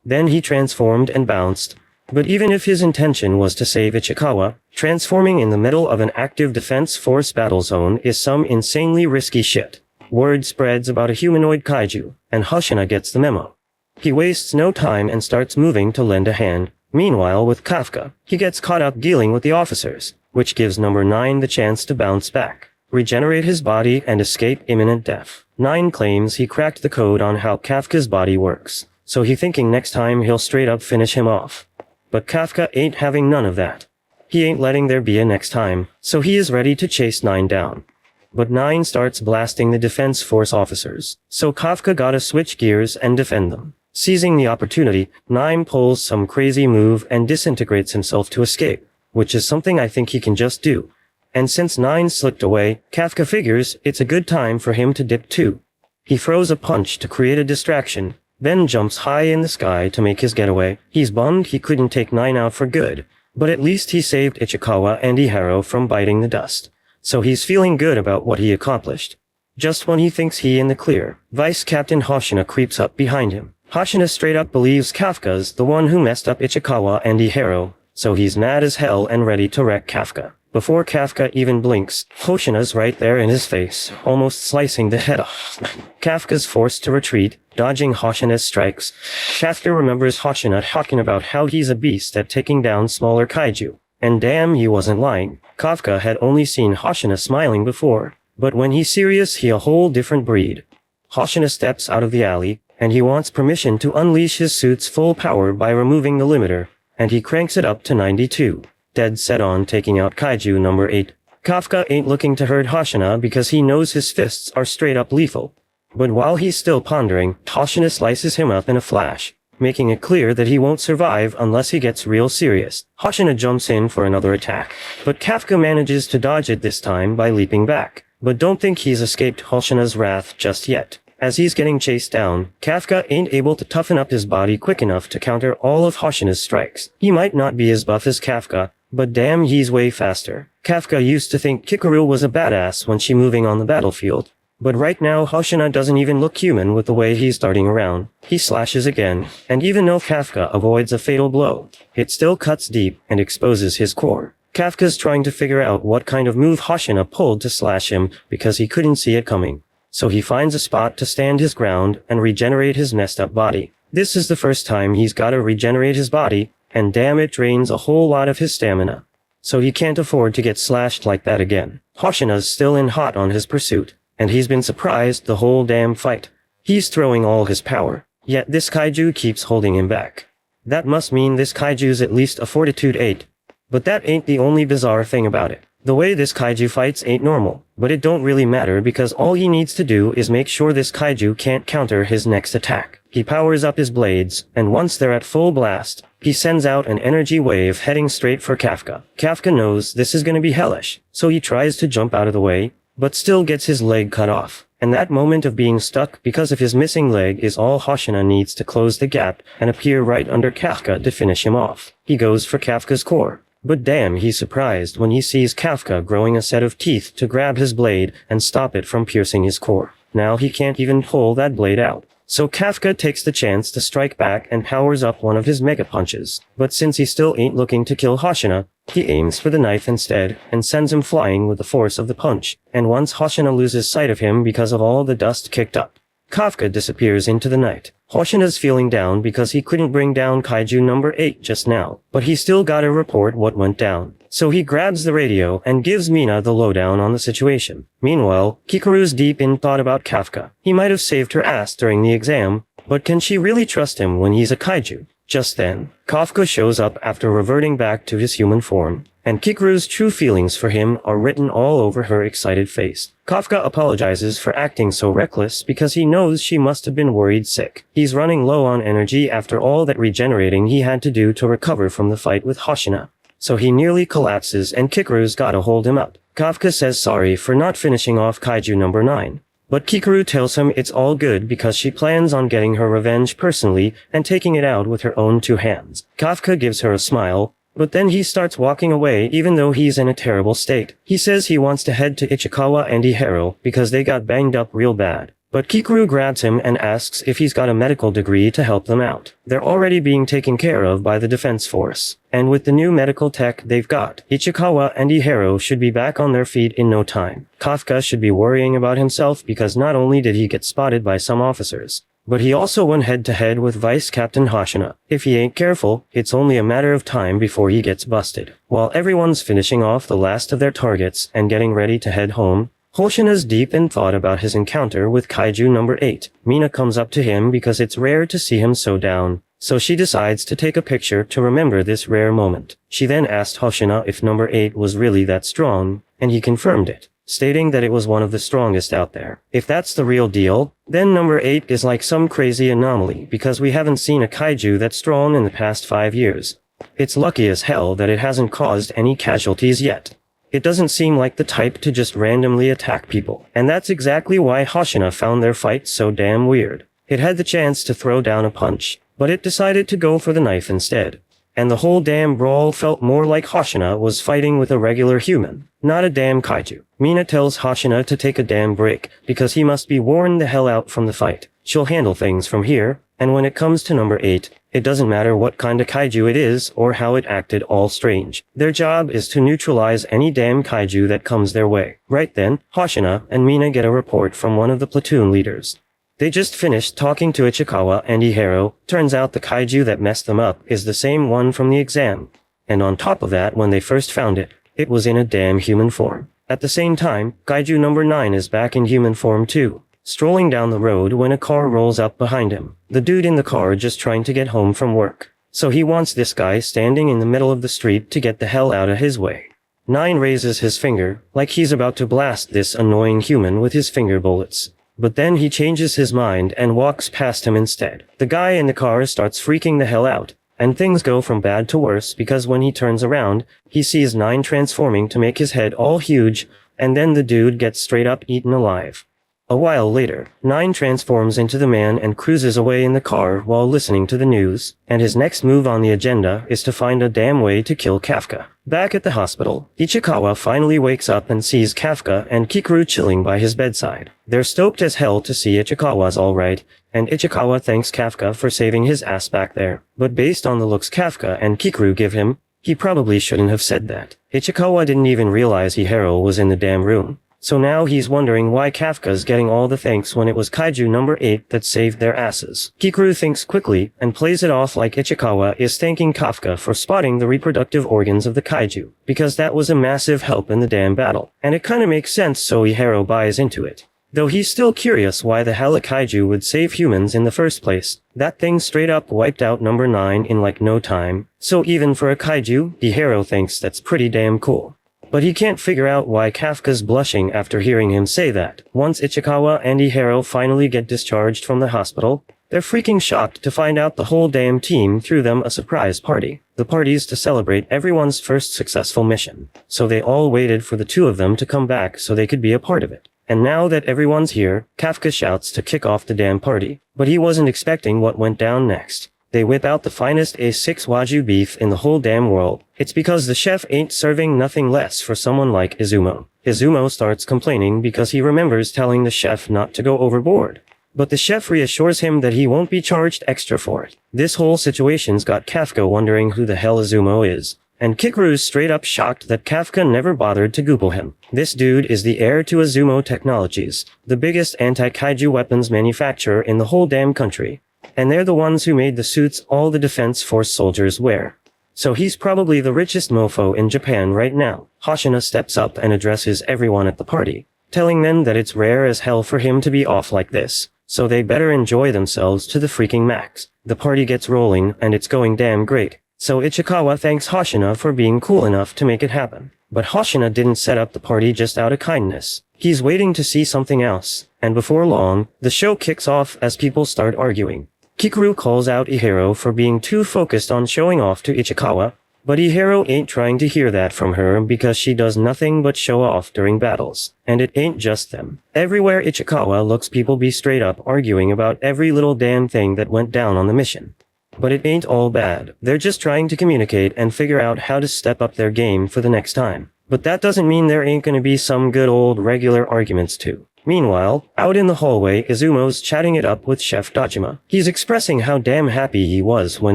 Then he transformed and bounced. But even if his intention was to save Ichikawa, transforming in the middle of an active Defense Force battle zone is some insanely risky shit. Word spreads about a humanoid kaiju, and Hoshina gets the memo. He wastes no time and starts moving to lend a hand. Meanwhile, with Kafka, he gets caught up dealing with the officers, which gives number 9 the chance to bounce back, regenerate his body, and escape imminent death. 9 claims he cracked the code on how Kafka's body works, so he thinking next time he'll straight up finish him off. But Kafka ain't having none of that. He ain't letting there be a next time, so he is ready to chase 9 down. But 9 starts blasting the Defense Force officers, so Kafka gotta switch gears and defend them. Seizing the opportunity, 9 pulls some crazy move and disintegrates himself to escape, which is something I think he can just do. And since 9 slipped away, Kafka figures it's a good time for him to dip too. He throws a punch to create a distraction, then jumps high in the sky to make his getaway. He's bummed he couldn't take 9 out for good, but at least he saved Ichikawa and Ihiro from biting the dust. So he's feeling good about what he accomplished. Just when he thinks he in the clear, Vice Captain Hoshina creeps up behind him. Hoshina straight up believes Kafka's the one who messed up Ichikawa and Ihiro, so he's mad as hell and ready to wreck Kafka. Before Kafka even blinks, Hoshina's right there in his face, almost slicing the head off. Kafka's forced to retreat, dodging Hoshina's strikes. Shafter remembers Hoshina talking about how he's a beast at taking down smaller kaiju. And damn, he wasn't lying. Kafka had only seen Hoshina smiling before, but when he's serious, he a whole different breed. Hoshina steps out of the alley, and he wants permission to unleash his suit's full power by removing the limiter, and he cranks it up to 92. Dead set on taking out kaiju number 8. Kafka ain't looking to hurt Hoshina because he knows his fists are straight up lethal. But while he's still pondering, Hoshina slices him up in a flash, making it clear that he won't survive unless he gets real serious. Hoshina jumps in for another attack, but Kafka manages to dodge it this time by leaping back. But don't think he's escaped Hoshina's wrath just yet. As he's getting chased down, Kafka ain't able to toughen up his body quick enough to counter all of Hoshina's strikes. He might not be as buff as Kafka, but damn, he's way faster. Kafka used to think Kikaru was a badass when she moving on the battlefield. But right now Hoshina doesn't even look human with the way he's darting around. He slashes again, and even though Kafka avoids a fatal blow, it still cuts deep and exposes his core. Kafka's trying to figure out what kind of move Hoshina pulled to slash him because he couldn't see it coming. So he finds a spot to stand his ground and regenerate his messed up body. This is the first time he's gotta regenerate his body, and damn, it drains a whole lot of his stamina. So he can't afford to get slashed like that again. Hoshina's still in hot on his pursuit, and he's been surprised the whole damn fight. He's throwing all his power, yet this kaiju keeps holding him back. That must mean this kaiju's at least a fortitude 8. But that ain't the only bizarre thing about it. The way this kaiju fights ain't normal, but it don't really matter because all he needs to do is make sure this kaiju can't counter his next attack. He powers up his blades, and once they're at full blast, he sends out an energy wave heading straight for Kafka. Kafka knows this is gonna be hellish, so he tries to jump out of the way, but still gets his leg cut off. And that moment of being stuck because of his missing leg is all Hoshina needs to close the gap and appear right under Kafka to finish him off. He goes for Kafka's core. But damn, he's surprised when he sees Kafka growing a set of teeth to grab his blade and stop it from piercing his core. Now he can't even pull that blade out. So Kafka takes the chance to strike back and powers up one of his mega punches. But since he still ain't looking to kill Hoshina, he aims for the knife instead and sends him flying with the force of the punch. And once Hoshina loses sight of him because of all the dust kicked up, Kafka disappears into the night. Hoshina's feeling down because he couldn't bring down kaiju number 8 just now, but he still gotta report what went down. So he grabs the radio and gives Mina the lowdown on the situation. Meanwhile, Kikaru's deep in thought about Kafka. He might have saved her ass during the exam, but can she really trust him when he's a kaiju? Just then, Kafka shows up after reverting back to his human form, and Kikaru's true feelings for him are written all over her excited face. Kafka apologizes for acting so reckless because he knows she must have been worried sick. He's running low on energy after all that regenerating he had to do to recover from the fight with Hoshina. So he nearly collapses and Kikaru's gotta hold him up. Kafka says sorry for not finishing off kaiju number 9. But Kikaru tells him it's all good because she plans on getting her revenge personally and taking it out with her own 2 hands. Kafka gives her a smile, but then he starts walking away even though he's in a terrible state. He says he wants to head to Ichikawa and Ihero because they got banged up real bad. But Kikaru grabs him and asks if he's got a medical degree to help them out. They're already being taken care of by the defense force. And with the new medical tech they've got, Ichikawa and Ihero should be back on their feet in no time. Kafka should be worrying about himself because not only did he get spotted by some officers, but he also went head-to-head with Vice Captain Hoshina. If he ain't careful, it's only a matter of time before he gets busted. While everyone's finishing off the last of their targets and getting ready to head home, Hoshina's deep in thought about his encounter with kaiju number 8. Mina comes up to him because it's rare to see him so down, so she decides to take a picture to remember this rare moment. She then asked Hoshina if number 8 was really that strong, and he confirmed it, stating that it was one of the strongest out there. If that's the real deal, then number 8 is like some crazy anomaly because we haven't seen a kaiju that strong in the past 5 years. It's lucky as hell that it hasn't caused any casualties yet. It doesn't seem like the type to just randomly attack people, and that's exactly why Hoshina found their fight so damn weird. It had the chance to throw down a punch, but it decided to go for the knife instead. And the whole damn brawl felt more like Hoshina was fighting with a regular human, not a damn kaiju. Mina tells Hoshina to take a damn break, because he must be worn the hell out from the fight. She'll handle things from here, and when it comes to number 8, It doesn't matter what kind of kaiju it is or how it acted all strange. Their job is to neutralize any damn kaiju that comes their way. Right then, Hoshina and Mina get a report from one of the platoon leaders. They just finished talking to Ichikawa and Ihiro. Turns out the kaiju that messed them up is the same one from the exam. And on top of that, when they first found it, it was in a damn human form. At the same time, kaiju number 9 is back in human form too. Strolling down the road when a car rolls up behind him. The dude in the car just trying to get home from work. So he wants this guy standing in the middle of the street to get the hell out of his way. 9 raises his finger, like he's about to blast this annoying human with his finger bullets. But then he changes his mind and walks past him instead. The guy in the car starts freaking the hell out, and things go from bad to worse because when he turns around, he sees 9 transforming to make his head all huge, and then the dude gets straight up eaten alive. A while later, 9 transforms into the man and cruises away in the car while listening to the news, and his next move on the agenda is to find a damn way to kill Kafka. Back at the hospital, Ichikawa finally wakes up and sees Kafka and Kikuru chilling by his bedside. They're stoked as hell to see Ichikawa's alright, and Ichikawa thanks Kafka for saving his ass back there. But based on the looks Kafka and Kikuru give him, he probably shouldn't have said that. Ichikawa didn't even realize Ihiro was in the damn room. So now he's wondering why Kafka's getting all the thanks when it was kaiju number 8 that saved their asses. Kikuru thinks quickly and plays it off like Ichikawa is thanking Kafka for spotting the reproductive organs of the kaiju, because that was a massive help in the damn battle. And it kinda makes sense, so Ihiro buys into it. Though he's still curious why the hell a kaiju would save humans in the first place. That thing straight up wiped out number 9 in like no time. So even for a kaiju, Ihiro thinks that's pretty damn cool. But he can't figure out why Kafka's blushing after hearing him say that. Once Ichikawa and Ihiro finally get discharged from the hospital, they're freaking shocked to find out the whole damn team threw them a surprise party. The party's to celebrate everyone's first successful mission. So they all waited for the 2 of them to come back so they could be a part of it. And now that everyone's here, Kafka shouts to kick off the damn party. But he wasn't expecting what went down next. They whip out the finest A6 Wagyu beef in the whole damn world. It's because the chef ain't serving nothing less for someone like Izumo. Izumo starts complaining because he remembers telling the chef not to go overboard. But the chef reassures him that he won't be charged extra for it. This whole situation's got Kafka wondering who the hell Izumo is. And Kikuru's straight up shocked that Kafka never bothered to Google him. This dude is the heir to Izumo Technologies, the biggest anti-kaiju weapons manufacturer in the whole damn country. And they're the ones who made the suits all the Defense Force soldiers wear. So he's probably the richest mofo in Japan right now. Hoshina steps up and addresses everyone at the party, telling them that it's rare as hell for him to be off like this, so they better enjoy themselves to the freaking max. The party gets rolling, and it's going damn great. So Ichikawa thanks Hoshina for being cool enough to make it happen. But Hoshina didn't set up the party just out of kindness. He's waiting to see something else. And before long, the show kicks off as people start arguing. Kikuru calls out Ihiro for being too focused on showing off to Ichikawa, but Ihiro ain't trying to hear that from her because she does nothing but show off during battles. And it ain't just them. Everywhere Ichikawa looks, people be straight up arguing about every little damn thing that went down on the mission. But it ain't all bad. They're just trying to communicate and figure out how to step up their game for the next time. But that doesn't mean there ain't gonna be some good old regular arguments too. Meanwhile, out in the hallway, Izumo's chatting it up with Chef Dojima. He's expressing how damn happy he was when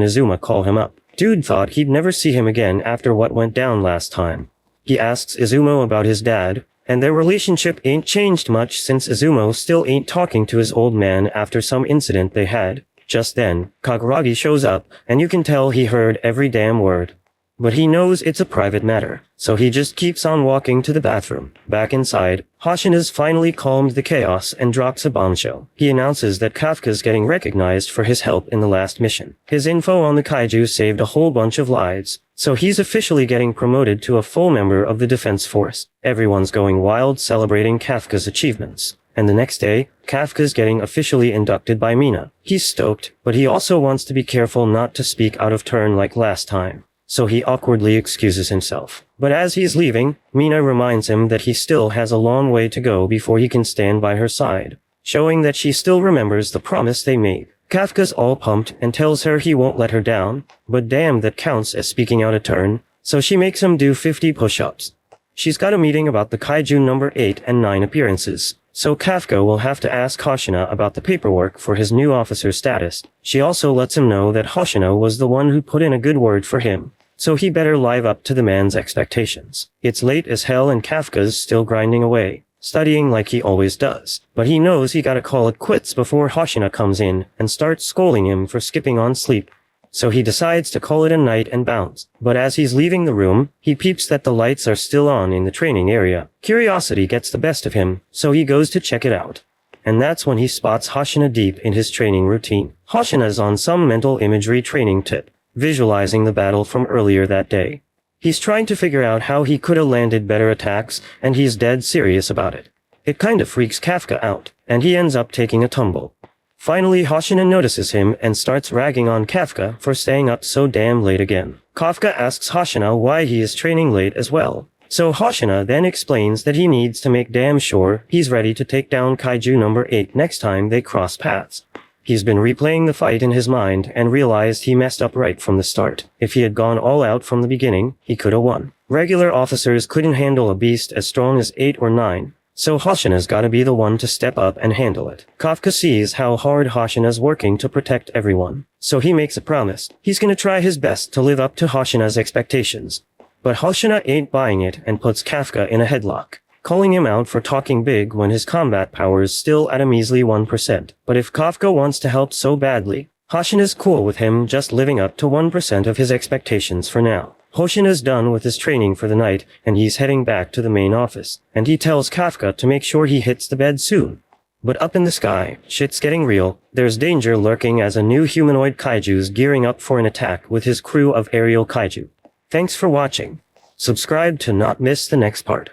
Izuma called him up. Dude thought he'd never see him again after what went down last time. He asks Izumo about his dad, and their relationship ain't changed much since Izumo still ain't talking to his old man after some incident they had. Just then, Kaguragi shows up, and you can tell he heard every damn word. But he knows it's a private matter, so he just keeps on walking to the bathroom. Back inside, Hoshina's finally calmed the chaos and drops a bombshell. He announces that Kafka's getting recognized for his help in the last mission. His info on the kaiju saved a whole bunch of lives, so he's officially getting promoted to a full member of the Defense Force. Everyone's going wild celebrating Kafka's achievements. And the next day, Kafka's getting officially inducted by Mina. He's stoked, but he also wants to be careful not to speak out of turn like last time. So he awkwardly excuses himself. But as he's leaving, Mina reminds him that he still has a long way to go before he can stand by her side, showing that she still remembers the promise they made. Kafka's all pumped and tells her he won't let her down, but damn, that counts as speaking out of turn, so she makes him do 50 push-ups. She's got a meeting about the kaiju number 8 and 9 appearances, So Kafka will have to ask Hoshina about the paperwork for his new officer status. She also lets him know that Hoshina was the one who put in a good word for him, so he better live up to the man's expectations. It's late as hell and Kafka's still grinding away, studying like he always does. But he knows he gotta call it quits before Hoshina comes in and starts scolding him for skipping on sleep. So he decides to call it a night and bounce. But as he's leaving the room, he peeps that the lights are still on in the training area. Curiosity gets the best of him, so he goes to check it out. And that's when he spots Hoshina deep in his training routine. Hoshina's on some mental imagery training tip, visualizing the battle from earlier that day. He's trying to figure out how he could have landed better attacks, and he's dead serious about it. It kinda freaks Kafka out, and he ends up taking a tumble. Finally, Hoshina notices him and starts ragging on Kafka for staying up so damn late again. Kafka asks Hoshina why he is training late as well. So Hoshina then explains that he needs to make damn sure he's ready to take down Kaiju number 8 next time they cross paths. He's been replaying the fight in his mind and realized he messed up right from the start. If he had gone all out from the beginning, he could have won. Regular officers couldn't handle a beast as strong as 8 or 9. So Hoshina's gotta be the one to step up and handle it. Kafka sees how hard Hoshina's working to protect everyone. So he makes a promise. He's gonna try his best to live up to Hoshina's expectations. But Hoshina ain't buying it and puts Kafka in a headlock, calling him out for talking big when his combat power's still at a measly 1%. But if Kafka wants to help so badly, Hoshina's cool with him just living up to 1% of his expectations for now. Hoshina's done with his training for the night, and he's heading back to the main office, and he tells Kafka to make sure he hits the bed soon. But up in the sky, shit's getting real. There's danger lurking as a new humanoid kaiju's gearing up for an attack with his crew of aerial kaiju. Thanks for watching. Subscribe to not miss the next part.